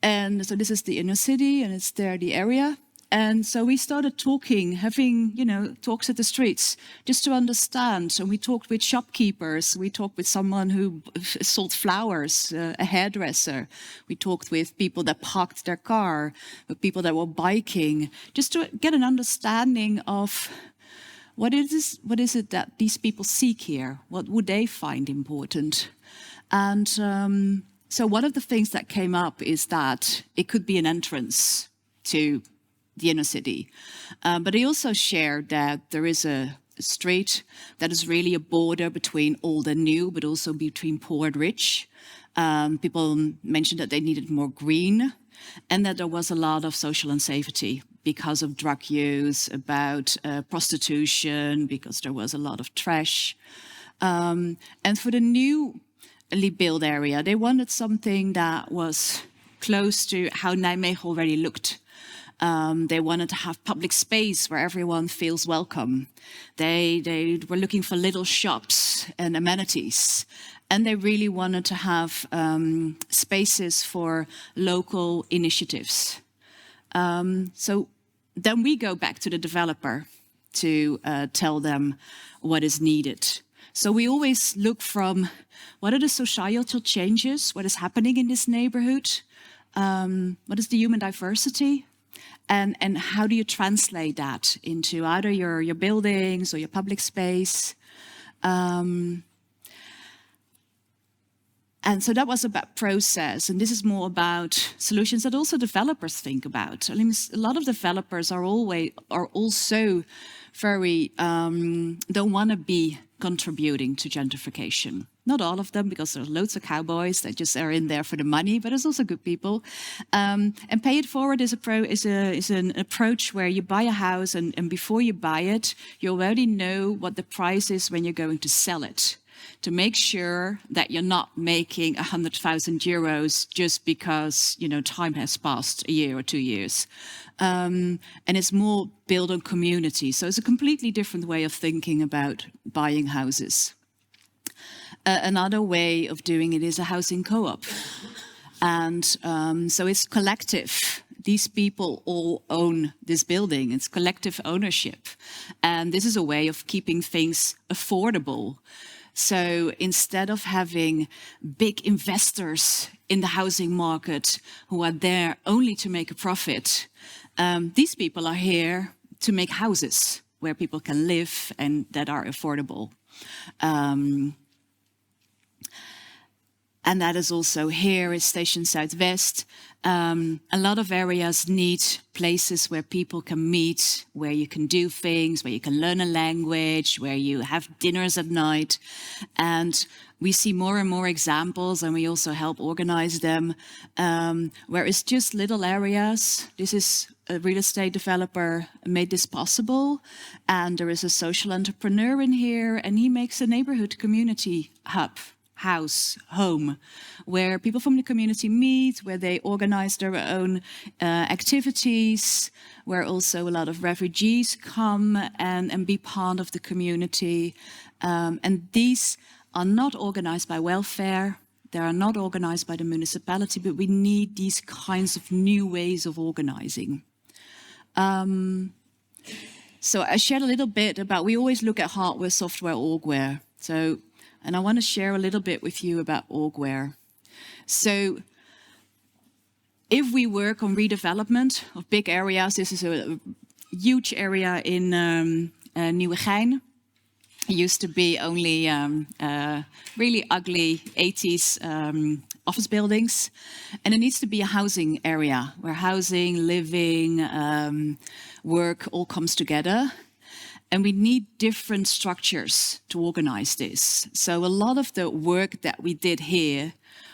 And so this is the inner city, and it's there the area. And so we started talking, having, talks at the streets, just to understand. And we talked with shopkeepers. We talked with someone who sold flowers, a hairdresser. We talked with people that parked their car, with people that were biking, just to get an understanding of what is it that these people seek here? What would they find important? And so one of the things that came up is that it could be an entrance to the inner city. But he also shared that there is a street that is really a border between old and new, but also between poor and rich. People mentioned that they needed more green, and that there was a lot of social unsafety because of drug use, about prostitution, because there was a lot of trash. And for the newly built area, they wanted something that was close to how Nijmegen already looked. They wanted to have public space where everyone feels welcome. They were looking for little shops and amenities. And they really wanted to have spaces for local initiatives. So then we go back to the developer to tell them what is needed. So we always look from what are the societal changes, what is happening in this neighborhood, what is the human diversity, and how do you translate that into either your buildings or your public space. And so that was about process, and this is more about solutions that also developers think about. I mean, a lot of developers are also very don't want to be contributing to gentrification. Not all of them, because there are loads of cowboys that just are in there for the money, but there's also good people. And pay it forward is an approach where you buy a house, and before you buy it, you already know what the price is when you're going to sell it, to make sure that you're not making 100,000 euros just because, time has passed a year or 2 years. And it's more built on community. So it's a completely different way of thinking about buying houses. Another way of doing it is a housing co-op. And so it's collective. These people all own this building. It's collective ownership. And this is a way of keeping things affordable. So instead of having big investors in the housing market who are there only to make a profit, these people are here to make houses where people can live and that are affordable. And that is also here is Station Southwest. A lot of areas need places where people can meet, where you can do things, where you can learn a language, where you have dinners at night. And we see more and more examples, and we also help organize them, where it's just little areas. This is a real estate developer made this possible. And there is a social entrepreneur in here, and he makes a neighborhood community hub. House, home, where people from the community meet, where they organize their own activities, where also a lot of refugees come and be part of the community. And these are not organized by welfare, they are not organized by the municipality, but we need these kinds of new ways of organizing. So I shared a little bit about, we always look at hardware, software, orgware. And I want to share a little bit with you about orgware. So if we work on redevelopment of big areas, this is a huge area in Nijmegen. It used to be only really ugly 80s office buildings. And it needs to be a housing area where housing, living, work all comes together. And we need different structures to organize this. So a lot of the work that we did here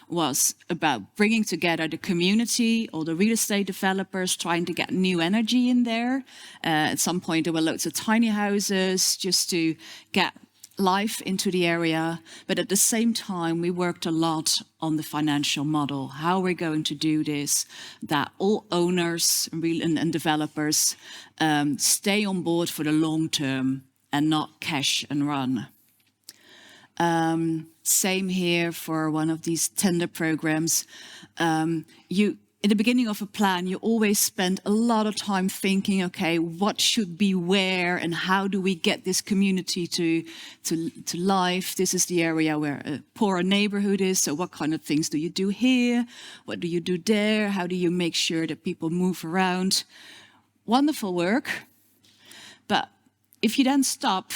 was about bringing together the community, all the real estate developers, trying to get new energy in there. At some point, there were loads of tiny houses just to get life into the area. But at the same time, we worked a lot on the financial model, how we're going to do this, that all owners and developers stay on board for the long term and not cash and run. Same here for one of these tender programs. in the beginning of a plan, you always spend a lot of time thinking, okay, what should be where and how do we get this community to life? This is the area where a poorer neighborhood is. So what kind of things do you do here? What do you do there? How do you make sure that people move around? Wonderful work. But if you then stop,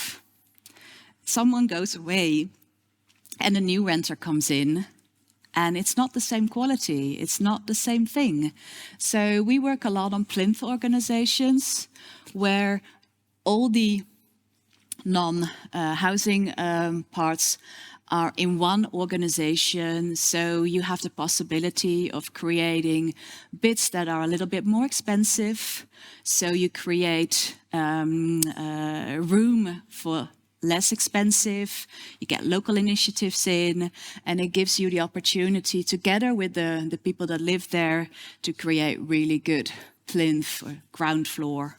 someone goes away and a new renter comes in, and it's not the same quality, it's not the same thing. So we work a lot on plinth organizations where all the non-housing parts are in one organization. So you have the possibility of creating bits that are a little bit more expensive. So you create room for less expensive, you get local initiatives in, and it gives you the opportunity together with the people that live there to create really good plinth or ground floor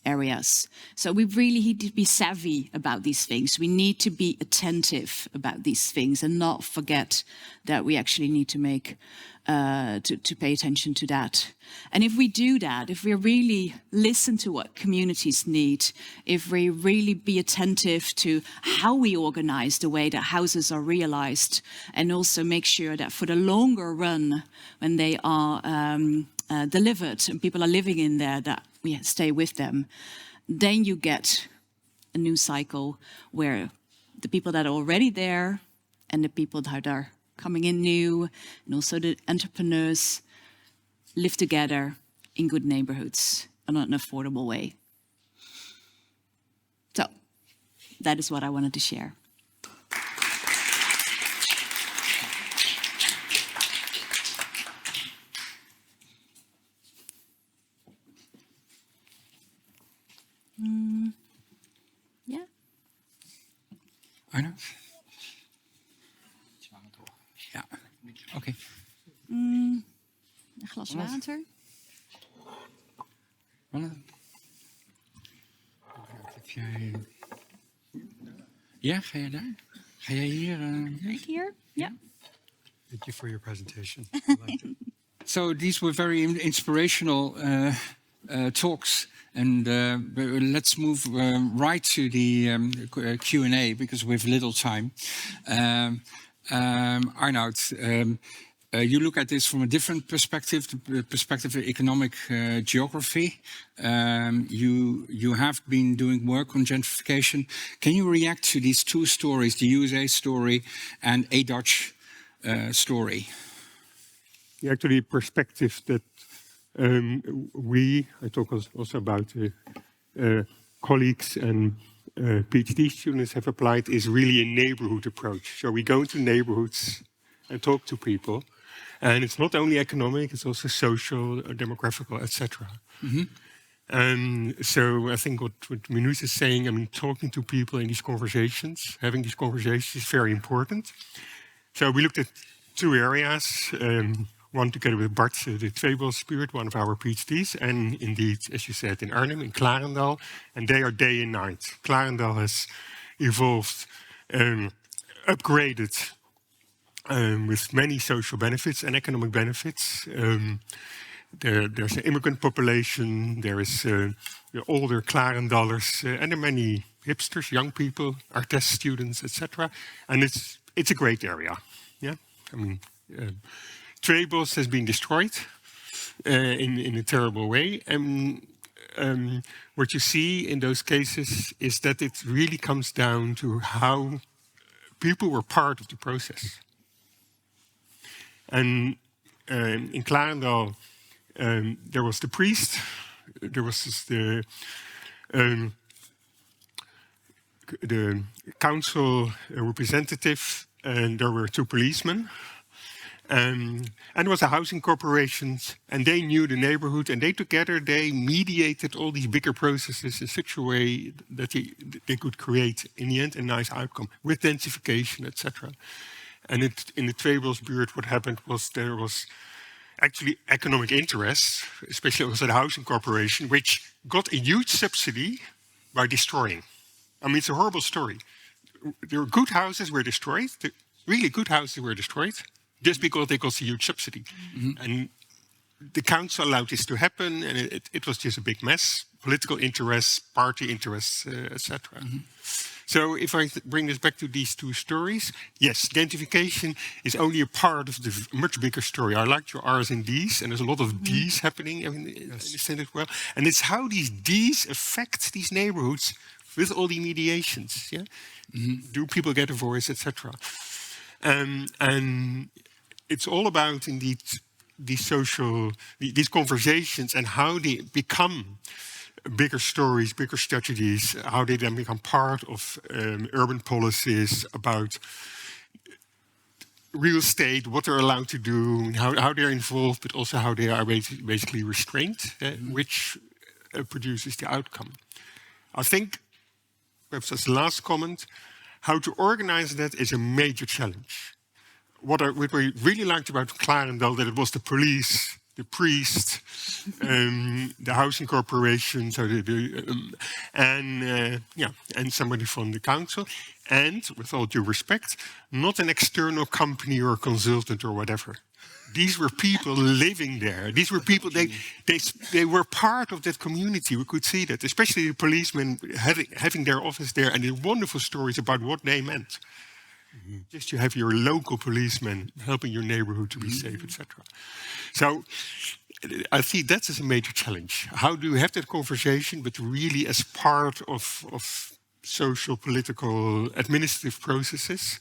areas. So we really need to be savvy about these things. We need to be attentive about these things and not forget that we actually need to make to pay attention to that. And if we do that, if we really listen to what communities need, if we really be attentive to how we organize the way that houses are realized, and also make sure that for the longer run, when they are delivered and people are living in there, that we stay with them, then you get a new cycle where the people that are already there and the people that are coming in new, and also the entrepreneurs, live together in good neighborhoods in an affordable way. So that is what I wanted to share. Yeah. Arnoud? Ja, oké. Een glas water. Ronald? Heb jij... Ja, ga jij daar? Ga jij hier? Ik hier? Ja. Thank you for your presentation. So these were very inspirational talks, and let's move right to the Q&A because we have little time. Arnoud, you look at this from a different perspective, the perspective of economic geography. You have been doing work on gentrification. Can you react to these two stories, the USA story and a Dutch story? Yeah, actually, perspective that I talk also about colleagues and PhD students have applied, is really a neighborhood approach. So we go into neighborhoods and talk to people. And it's not only economic, it's also social, demographical, etc. And so I think what Minouche is saying, I mean, talking to people in these conversations, having these conversations is very important. So we looked at two areas, one together with Bart, the Tweebos-buurt, one of our PhDs, and indeed, as you said, in Arnhem, in Klarendal, and they are day and night. Klarendal has evolved, upgraded with many social benefits and economic benefits. There's an immigrant population, there is older Klarendallers, and there are many hipsters, young people, artes students, etc. And it's a great area. Yeah, I mean, Tweebos has been destroyed in a terrible way, and what you see in those cases is that it really comes down to how people were part of the process. And in Klarendal, there was the priest, there was the council representative, and there were two policemen. And there was a housing corporation, and they knew the neighborhood, and they mediated all these bigger processes in such a way that they could create, in the end, a nice outcome with densification, etc. And in the Tweebos-buurt, what happened was there was actually economic interest, especially also the housing corporation, which got a huge subsidy by destroying. I mean, it's a horrible story. There were good houses were destroyed, really good houses were destroyed, just because they got a huge subsidy. And the council allowed this to happen, and it was just a big mess. Political interests, party interests, etc. So if I bring this back to these two stories, yes, gentrification is only a part of the much bigger story. I liked your R's and D's, and there's a lot of D's happening, I understand it well. And it's how these D's affect these neighborhoods with all the mediations. Yeah? Do people get a voice, etc. And it's all about, indeed, these conversations and how they become bigger stories, bigger strategies, how they then become part of urban policies about real estate, what they're allowed to do, how they're involved, but also how they are basically restrained, which produces the outcome. I think, perhaps as the last comment, how to organize that is a major challenge. What we really liked about Clarendel, that it was the police, the priest, the housing corporation, so and somebody from the council, and with all due respect, not an external company or consultant or whatever. These were people living there. These were people, they were part of that community. We could see that, especially the policemen having their office there, and the wonderful stories about what they meant. Just you have your local policemen helping your neighborhood to be safe, etc. So I see that as a major challenge. How do you have that conversation, but really as part of social, political, administrative processes,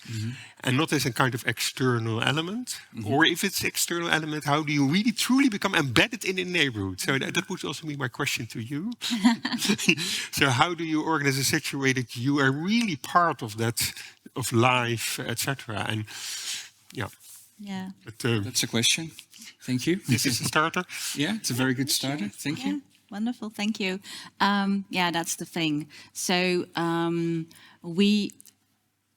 and not as a kind of external element? Or if it's external element, how do you really truly become embedded in the neighborhood? So that would also be my question to you. So how do you organize a situation that you are really part of that, of life, etc.? And yeah. But, that's a question. Thank you. This is a starter. Yeah, it's a very good starter. Thank you. Wonderful, thank you. Yeah, that's the thing. So we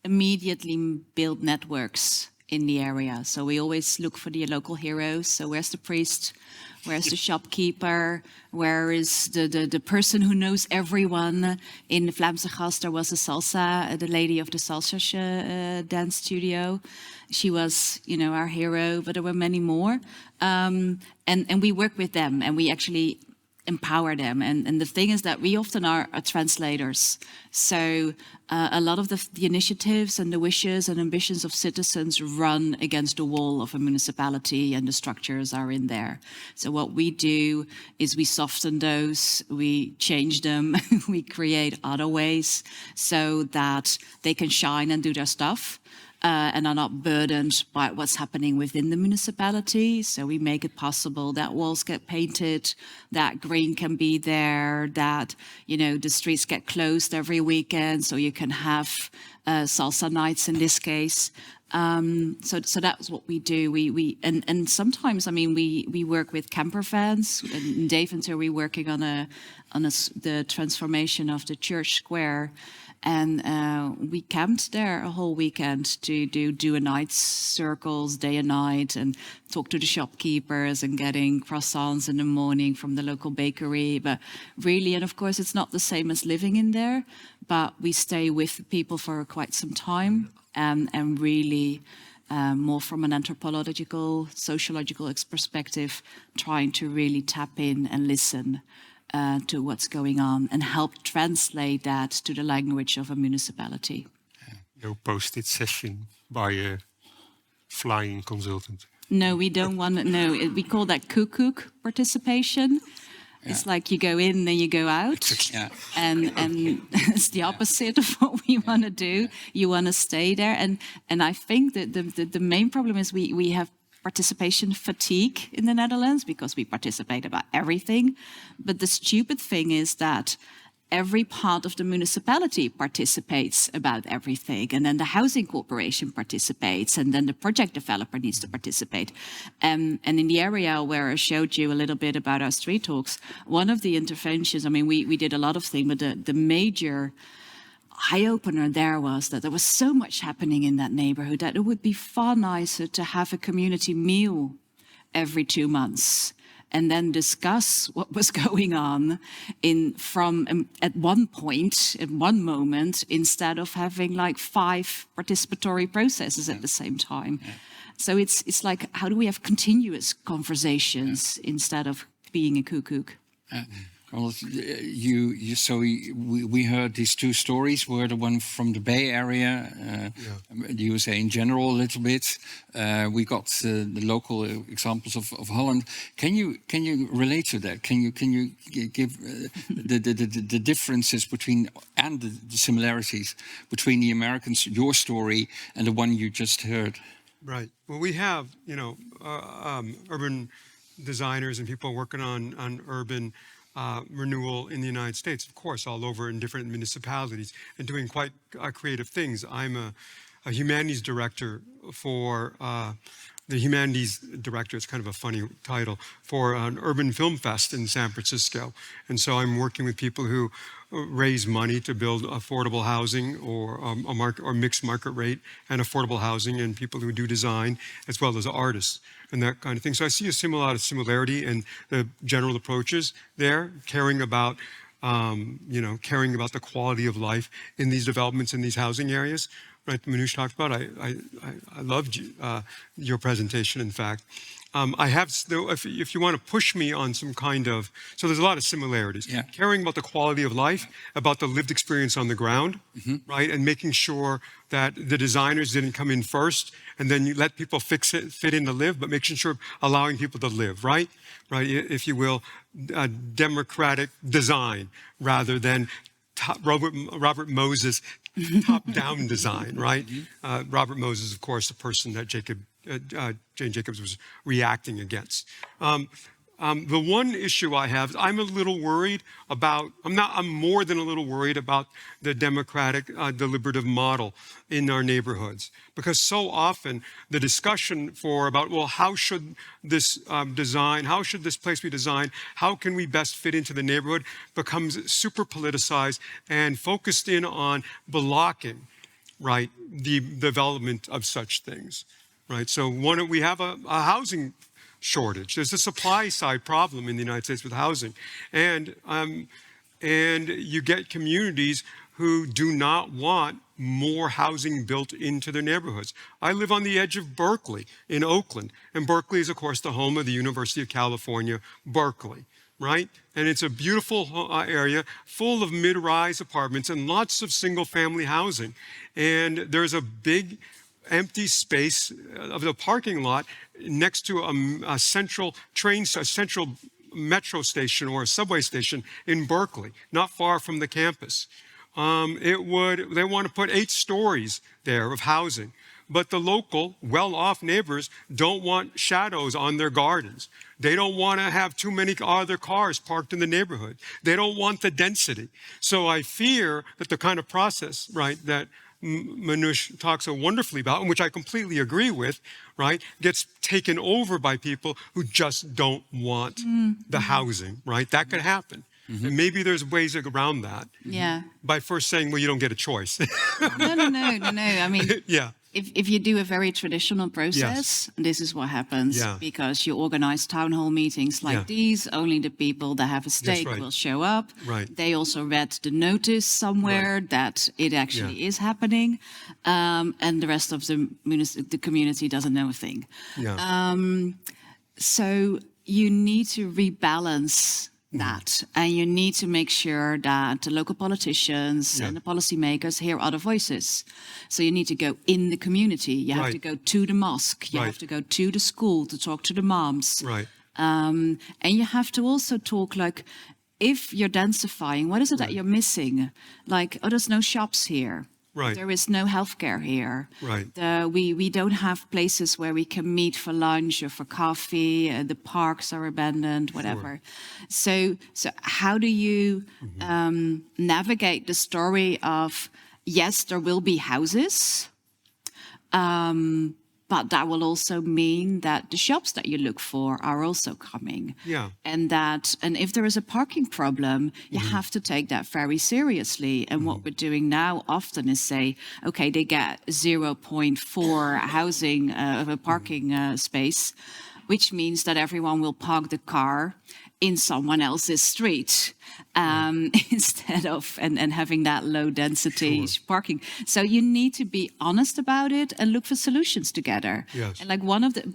immediately build networks in the area. So we always look for the local heroes. So where's the priest? Where's the shopkeeper? Where is the person who knows everyone? In the Vlaamse Gast, there was a salsa, the lady of the salsa dance studio. She was, our hero, but there were many more. And we work with them, and we actually empower them. And the thing is that we often are translators. So a lot of the initiatives and the wishes and ambitions of citizens run against the wall of a municipality, and the structures are in there. So what we do is we soften those, we change them, we create other ways so that they can shine and do their stuff. And are not burdened by what's happening within the municipality. So we make it possible that walls get painted, that green can be there, that the streets get closed every weekend, so you can have salsa nights in this case. So that's what we do. And sometimes, we work with camper vans. In Deventer, we're working on the transformation of the church square. And we camped there a whole weekend to do a night circles, day and night, and talk to the shopkeepers and getting croissants in the morning from the local bakery. But really, and of course, it's not the same as living in there, but we stay with people for quite some time and really more from an anthropological, sociological perspective, trying to really tap in and listen to what's going on and help translate that to the language of a municipality. No post-it session by a flying consultant. No, we don't want to. No, we call that koekoek participation. Yeah. It's like you go in, then you go out, and it's the opposite of what we want to do. You want to stay there, and I think that the main problem is we have participation fatigue in the Netherlands because we participate about everything. But the stupid thing is that every part of the municipality participates about everything. And then the housing corporation participates, and then the project developer needs to participate. And in the area where I showed you a little bit about our street talks, one of the interventions, we did a lot of things, but the major eye-opener there was that there was so much happening in that neighborhood that it would be far nicer to have a community meal every 2 months and then discuss what was going on at one point, at one moment, instead of having like 5 participatory processes at the same time. So it's like, how do we have continuous conversations instead of being a cuckoo? Well, we heard these two stories. Were the one from the Bay Area, the USA in general, a little bit. We got the local examples of Holland. Can you relate to that? Can you give the differences between and the similarities between the Americans, your story, and the one you just heard? Right. Well, we have urban designers and people working on urban renewal in the United States, of course, all over in different municipalities and doing quite creative things. I'm a humanities director for the humanities director. It's kind of a funny title for an urban film fest in San Francisco. And so I'm working with people who raise money to build affordable housing or mixed market rate and affordable housing, and people who do design as well as artists and that kind of thing. So I see a lot of similarity in the general approaches there, caring about the quality of life in these developments in these housing areas. Right, Minouche talked about. I loved your presentation. In fact, I have. If you want to push me on some kind of, so there's a lot of similarities. Yeah. Caring about the quality of life, about the lived experience on the ground, right, and making sure that the designers didn't come in first, and then you let people fit in to live, but making sure allowing people to live, right, if you will, democratic design rather than Robert Moses. Top-down design, right? Robert Moses, of course, the person that Jane Jacobs was reacting against. The one issue I have is I'm a little worried about, I'm more than a little worried about the democratic deliberative model in our neighborhoods. Because so often the discussion well, how should this how should this place be designed? How can we best fit into the neighborhood? Becomes super politicized and focused in on blocking, right, the development of such things, right? So we have a housing shortage. There's a supply side problem in the United States with housing. And you get communities who do not want more housing built into their neighborhoods. I live on the edge of Berkeley in Oakland. And Berkeley is, of course, the home of the University of California, Berkeley, right? And it's a beautiful area full of mid-rise apartments and lots of single-family housing. And there's a big empty space of the parking lot next to a central metro station or a subway station in Berkeley, not far from the campus. They want to put 8 stories there of housing, but the local well-off neighbors don't want shadows on their gardens. They don't want to have too many other cars parked in the neighborhood. They don't want the density. So I fear that the kind of process, right, that Minouche talks so wonderfully about, and which I completely agree with, right, gets taken over by people who just don't want the housing, right? That could happen. And maybe there's ways around that. Yeah. By first saying, well, you don't get a choice. No. I mean, yeah. If you do a very traditional process, this is what happens, because you organize town hall meetings like these, only the people that have a stake will show up. Right. They also read the notice somewhere that it actually is happening, and the rest of the community doesn't know a thing. Yeah. So you need to rebalance that, and you need to make sure that the local politicians and the policymakers hear other voices. So you need to go in the community. You have to go to the mosque. You have to go to the school to talk to the moms. Right. And you have to also talk, like, if you're densifying, what is it that you're missing? Like, oh, there's no shops here. Right. There is no healthcare here. Right. We don't have places where we can meet for lunch or for coffee. The parks are abandoned, whatever. So how do you navigate the story of, yes, there will be houses, but that will also mean that the shops that you look for are also coming. Yeah. And if there is a parking problem, you have to take that very seriously. And what we're doing now often is say, okay, they get 0.4 housing of a parking space. which means that everyone will park the car in someone else's street instead of and having that low density parking. So you need to be honest about it and look for solutions together. Yes. And like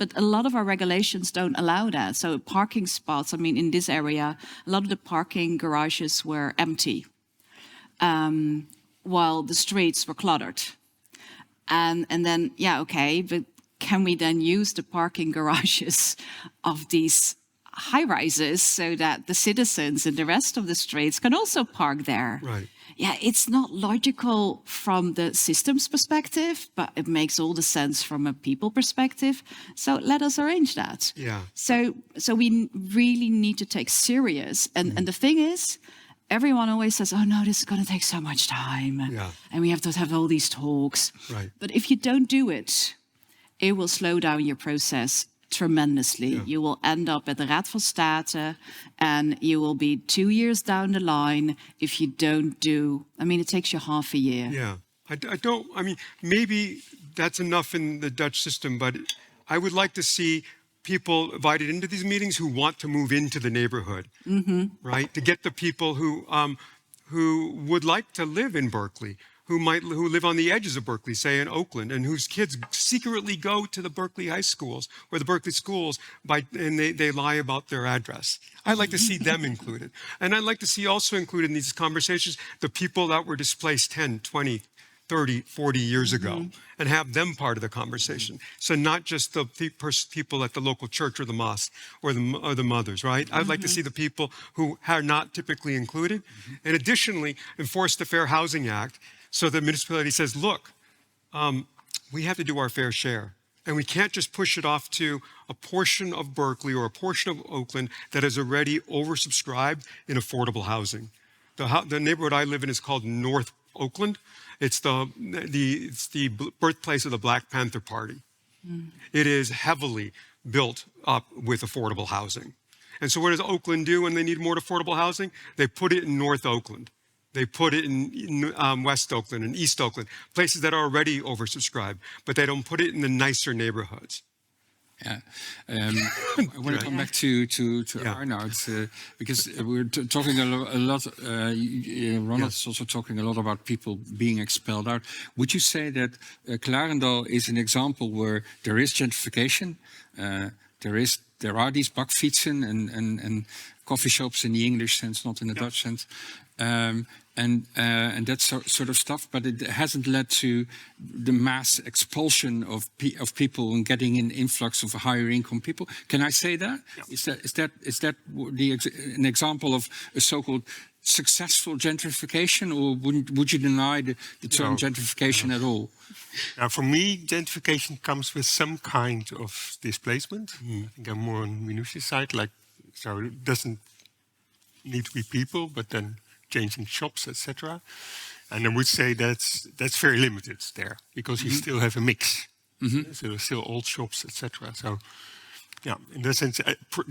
but a lot of our regulations don't allow that. So parking spots, I mean, in this area, a lot of the parking garages were empty, while the streets were cluttered. And then, yeah, okay, but can we then use the parking garages of these high-rises so that the citizens in the rest of the streets can also park there? Right. Yeah, it's not logical from the systems perspective, but it makes all the sense from a people perspective. So let us arrange that. Yeah. So we really need to take serious. And the thing is, everyone always says, oh no, this is going to take so much time. Yeah. And we have to have all these talks. Right. But if you don't do it, it will slow down your process tremendously. Yeah. You will end up at the Raad van State and you will be 2 years down the line if you don't do, I mean, it takes you half a year. Yeah. I mean, maybe that's enough in the Dutch system, but I would like to see people invited into these meetings who want to move into the neighborhood, right? To get the people who would like to live in Berkeley, who live on the edges of Berkeley, say in Oakland, and whose kids secretly go to the Berkeley high schools or the Berkeley schools and they lie about their address. I'd like to see them included. And I'd like to see also included in these conversations the people that were displaced 10, 20, 30, 40 years ago, and have them part of the conversation. So not just the people at the local church or the mosque or the mothers, right? I'd like to see the people who are not typically included. And additionally, enforce the Fair Housing Act so the municipality says, look, we have to do our fair share. And we can't just push it off to a portion of Berkeley or a portion of Oakland that is already oversubscribed in affordable housing. The neighborhood I live in is called North Oakland. It's the birthplace of the Black Panther Party. It is heavily built up with affordable housing. And so what does Oakland do when they need more affordable housing? They put it in North Oakland. They put it in West Oakland and East Oakland, places that are already oversubscribed, but they don't put it in the nicer neighborhoods. Yeah, I want to come back to Arnoud because we're talking a lot. Ronald is also talking a lot about people being expelled out. Would you say that Klarendal is an example where there is gentrification? There are these bakfietsen and coffee shops in the English sense, not in the Dutch sense. And that sort of stuff, but it hasn't led to the mass expulsion of people and getting an influx of higher income people. Can I say that? Yeah. Is that an example of a so-called successful gentrification, or would you deny the term gentrification at all? Now, for me, gentrification comes with some kind of displacement. I think I'm more on Minouche's side, so it doesn't need to be people, but then changing shops, etc. And I would say that's very limited there, because you still have a mix. So there's still old shops, etc. So, yeah, in that sense,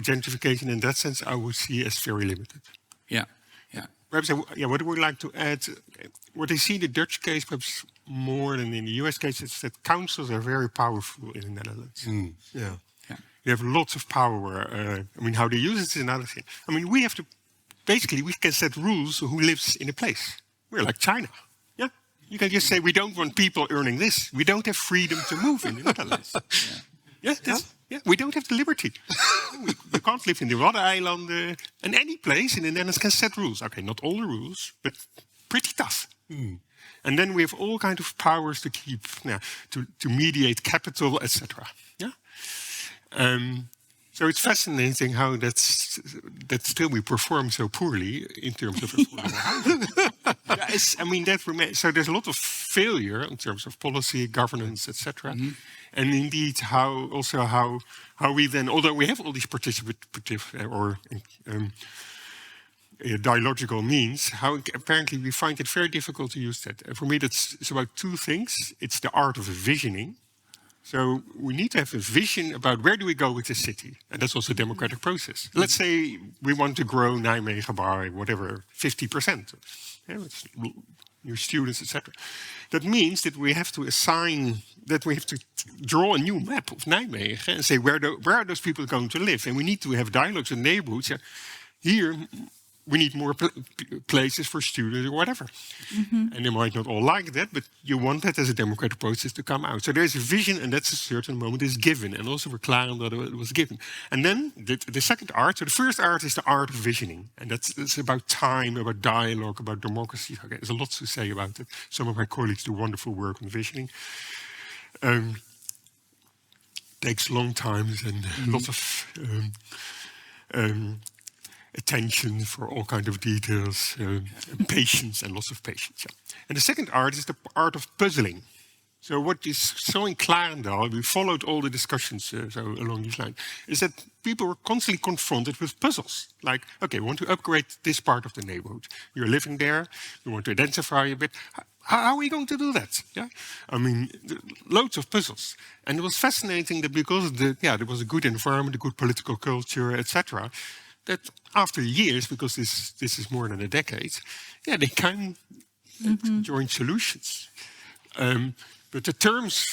gentrification in that sense, I would see as very limited. Yeah, yeah. Perhaps, what I would like to add, what I see in the Dutch case, perhaps more than in the US case, is that councils are very powerful in the Netherlands. Yeah. You have lots of power. I mean, how they use it is another thing. I mean, we have to. Basically, we can set rules who lives in a place. We're like China. Yeah, you can just say we don't want people earning this. We don't have freedom to move in the Netherlands. We don't have the liberty. We can't live in the Waddeneilanden and any place in the Netherlands can set rules. Okay, not all the rules, but pretty tough. And then we have all kinds of powers to keep, to mediate capital, etc. Yeah. So it's fascinating how that still we perform so poorly in terms of affordable housing. I mean, so there's a lot of failure in terms of policy, governance, etc. And indeed, how we then, although we have all these participative or dialogical means, how apparently we find it very difficult to use that. And for me, it's about two things. It's the art of visioning. So we need to have a vision about where do we go with the city. And that's also a democratic process. Let's say we want to grow Nijmegen by whatever, 50%. yeah, it's new students, etc. That means that we have to draw a new map of Nijmegen and say where are those people going to live, and we need to have dialogues with neighborhoods. Yeah, here we need more places for students or whatever. And they might not all like that, but you want that as a democratic process to come out. So there's a vision, and that's a certain moment is given. And also for Clarendon, it was given. And then the second art, so the first art is the art of visioning. And that's about time, about dialogue, about democracy. Okay, there's a lot to say about it. Some of my colleagues do wonderful work on visioning. Takes long times and lots of attention for all kinds of details, patience, and lots of patience. Yeah. And the second art is the art of puzzling. So what you saw in Clarendon, we followed all the discussions so along these lines, is that people were constantly confronted with puzzles. Like, okay, we want to upgrade this part of the neighborhood. You're living there, you want to identify a bit. How are we going to do that? Yeah, I mean, loads of puzzles. And it was fascinating that because there was a good environment, a good political culture, etc., that after years, because this is more than a decade, yeah, they came joint solutions. But the terms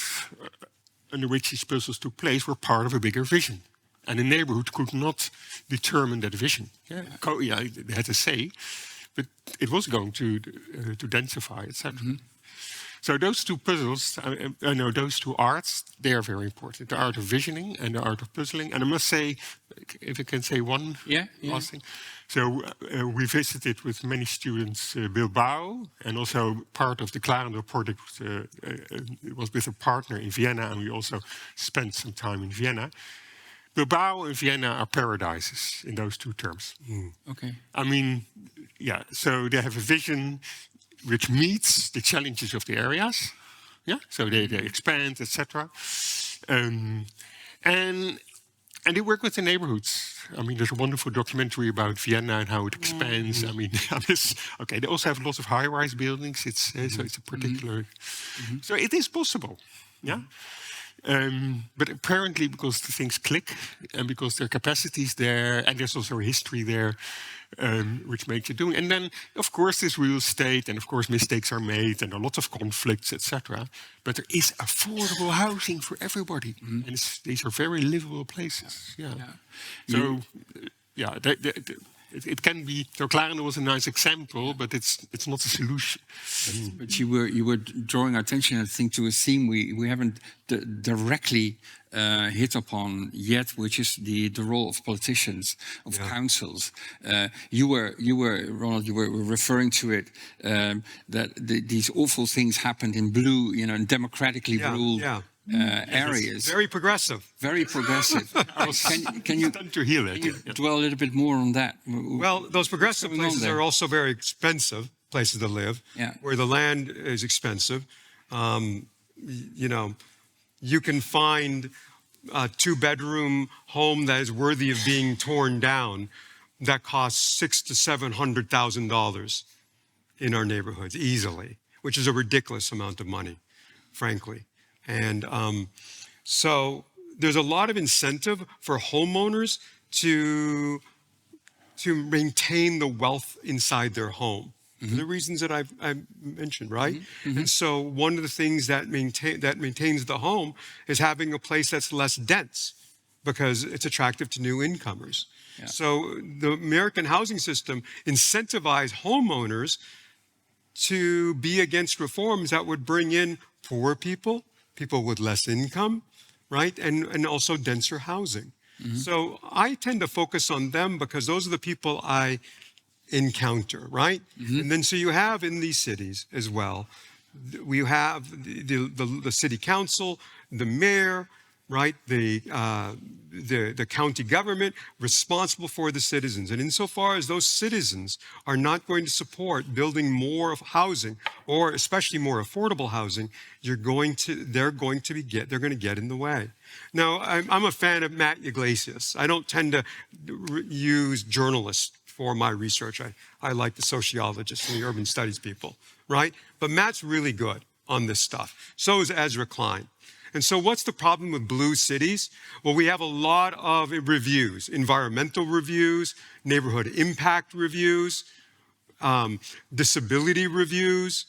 under which these puzzles took place were part of a bigger vision. And the neighborhood could not determine that vision. Yeah, they had to say, but it was going to densify, etc. So those two puzzles, those two arts, they are very important. The art of visioning and the art of puzzling. And I must say, if I can say one last thing. So we visited with many students Bilbao, and also part of the Clarendon project was with a partner in Vienna, and we also spent some time in Vienna. Bilbao and Vienna are paradises in those two terms. Okay. I mean, yeah, so they have a vision which meets the challenges of the areas. Yeah, so they expand, etc. And they work with the neighborhoods. I mean, there's a wonderful documentary about Vienna and how it expands. I mean, okay, they also have lots of high-rise buildings. So it's a particular. So it is possible. Yeah. But apparently, because the things click, and because there are capacities there, and there's also a history there, which makes it do. And then, of course, there's real estate, and of course, mistakes are made, and there are lots of conflicts, etc. But there is affordable housing for everybody, and these are very livable places. Yeah. So, it can be. So Clarendon was a nice example, but it's not a solution. But you were drawing our attention, I think, to a theme we haven't directly hit upon yet, which is the role of politicians, of councils. You were Ronald. You were referring to it that these awful things happened in blue, in democratically ruled. Areas. Very progressive. Very progressive. Can you dwell a little bit more on that? Well, those progressive places are also very expensive places to live, where the land is expensive. You can find a 2-bedroom home that is worthy of being torn down that costs $600,000 to $700,000 in our neighborhoods easily, which is a ridiculous amount of money, frankly. And so there's a lot of incentive for homeowners to maintain the wealth inside their home. For the reasons that I've mentioned, right? And so one of the things that maintains the home is having a place that's less dense, because it's attractive to new incomers. So the American housing system incentivized homeowners to be against reforms that would bring in poor people with less income, right? And also denser housing. So I tend to focus on them because those are the people I encounter, right? And then so you have in these cities as well, we have the city council, the mayor, right? The county government responsible for the citizens. And insofar as those citizens are not going to support building more of housing, or especially more affordable housing, they're going to get in the way. Now, I'm a fan of Matt Yglesias. I don't tend to use journalists for my research. I like the sociologists and the urban studies people, right? But Matt's really good on this stuff. So is Ezra Klein. And so what's the problem with blue cities? Well, we have a lot of reviews, environmental reviews, neighborhood impact reviews, disability reviews,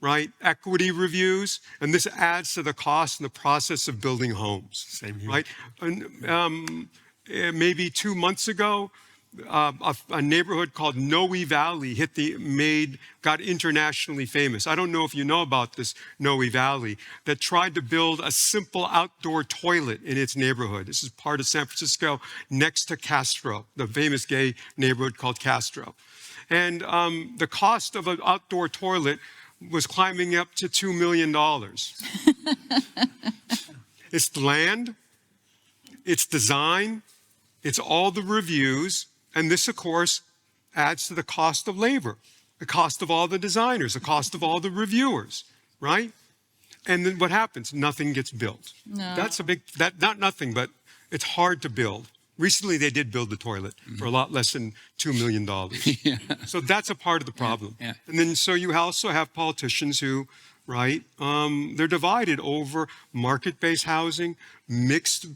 right? Equity reviews, and this adds to the cost and the process of building homes. Same here. Right? And, maybe 2 months ago, a neighborhood called Noe Valley got internationally famous. I don't know if you know about this Noe Valley, that tried to build a simple outdoor toilet in its neighborhood. This is part of San Francisco, next to Castro, the famous gay neighborhood called Castro. And the cost of an outdoor toilet was climbing up to $2 million. It's the land, it's design, it's all the reviews, and this, of course, adds to the cost of labor, the cost of all the designers, the cost of all the reviewers, right? And then what happens? Nothing gets built. No. That's not nothing, but it's hard to build. Recently, they did build the toilet for a lot less than $2 million. Yeah. So that's a part of the problem. Yeah. And then so you also have politicians who, right, they're divided over market-based housing, mixed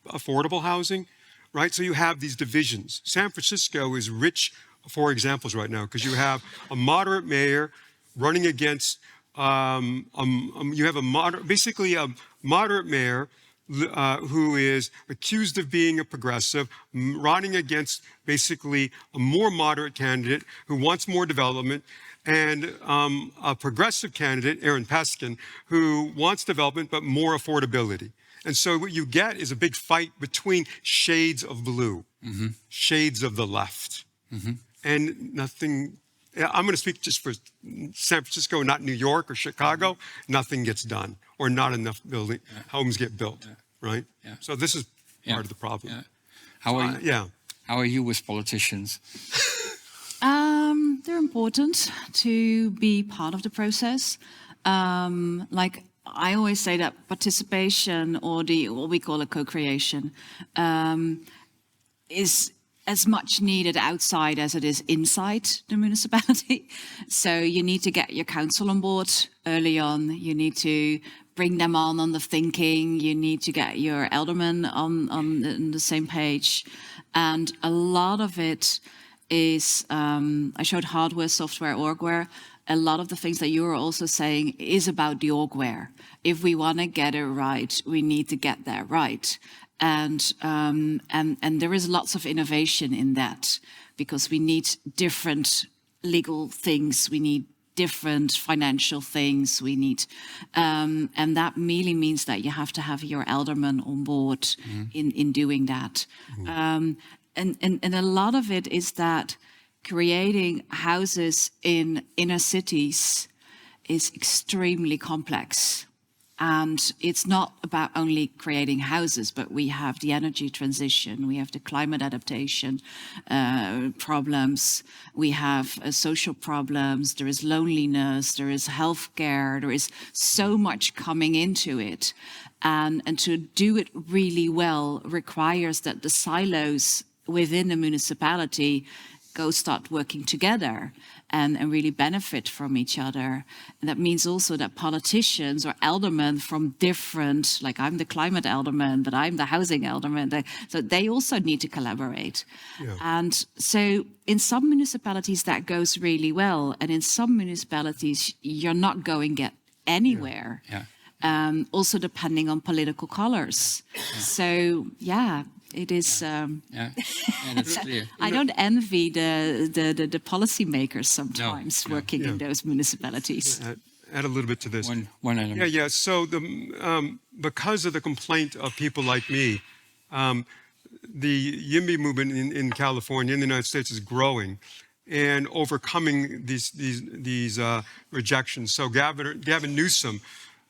affordable housing, right? So you have these divisions. San Francisco is rich for examples right now because you have a moderate mayor running against, you have basically a moderate mayor who is accused of being a progressive, running against basically a more moderate candidate who wants more development, and a progressive candidate, Aaron Peskin, who wants development but more affordability. And so what you get is a big fight between shades of blue, shades of the left, and nothing. I'm going to speak just for San Francisco, not New York or Chicago. Nothing gets done, or not enough homes get built, right? Yeah. So this is part of the problem. Yeah. How are you with politicians? They're important to be part of the process. Like I always say that participation, or what we call a co-creation, is as much needed outside as it is inside the municipality. So you need to get your council on board early on. You need to bring them on the thinking. You need to get your aldermen on the same page. And a lot of it is, I showed hardware, software, orgware. A lot of the things that you are also saying is about the orgware. If we want to get it right, we need to get that right. And there is lots of innovation in that, because we need different legal things, we need different financial things, we need, and that really means that you have to have your alderman on board in doing that. And a lot of it is that creating houses in inner cities is extremely complex. And it's not about only creating houses, but we have the energy transition, we have the climate adaptation problems, we have social problems, there is loneliness, there is healthcare, there is so much coming into it. And to do it really well requires that the silos within the municipality start working together and really benefit from each other. And that means also that politicians or aldermen from different, like I'm the climate alderman, but I'm the housing alderman, so they also need to collaborate. Yeah. And so in some municipalities that goes really well, and in some municipalities you're not going to get anywhere. Yeah. Yeah. Also depending on political colors. Yeah. So yeah. It is. That's clear. I don't envy the policymakers sometimes working in those municipalities. Add a little bit to this. One element. Yeah. So because of the complaint of people like me, the YIMBY movement in California, in the United States, is growing and overcoming these rejections. So Gavin Newsom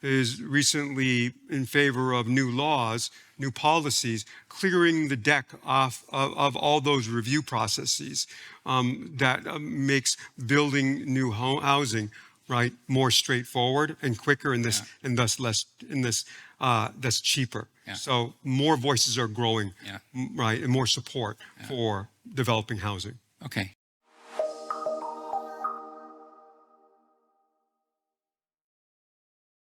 is recently in favor of new laws, new policies, clearing the deck off of all those review processes that makes building new housing, right, more straightforward and quicker, and thus that's cheaper. Yeah. So more voices are growing, right, and more support for developing housing. Okay.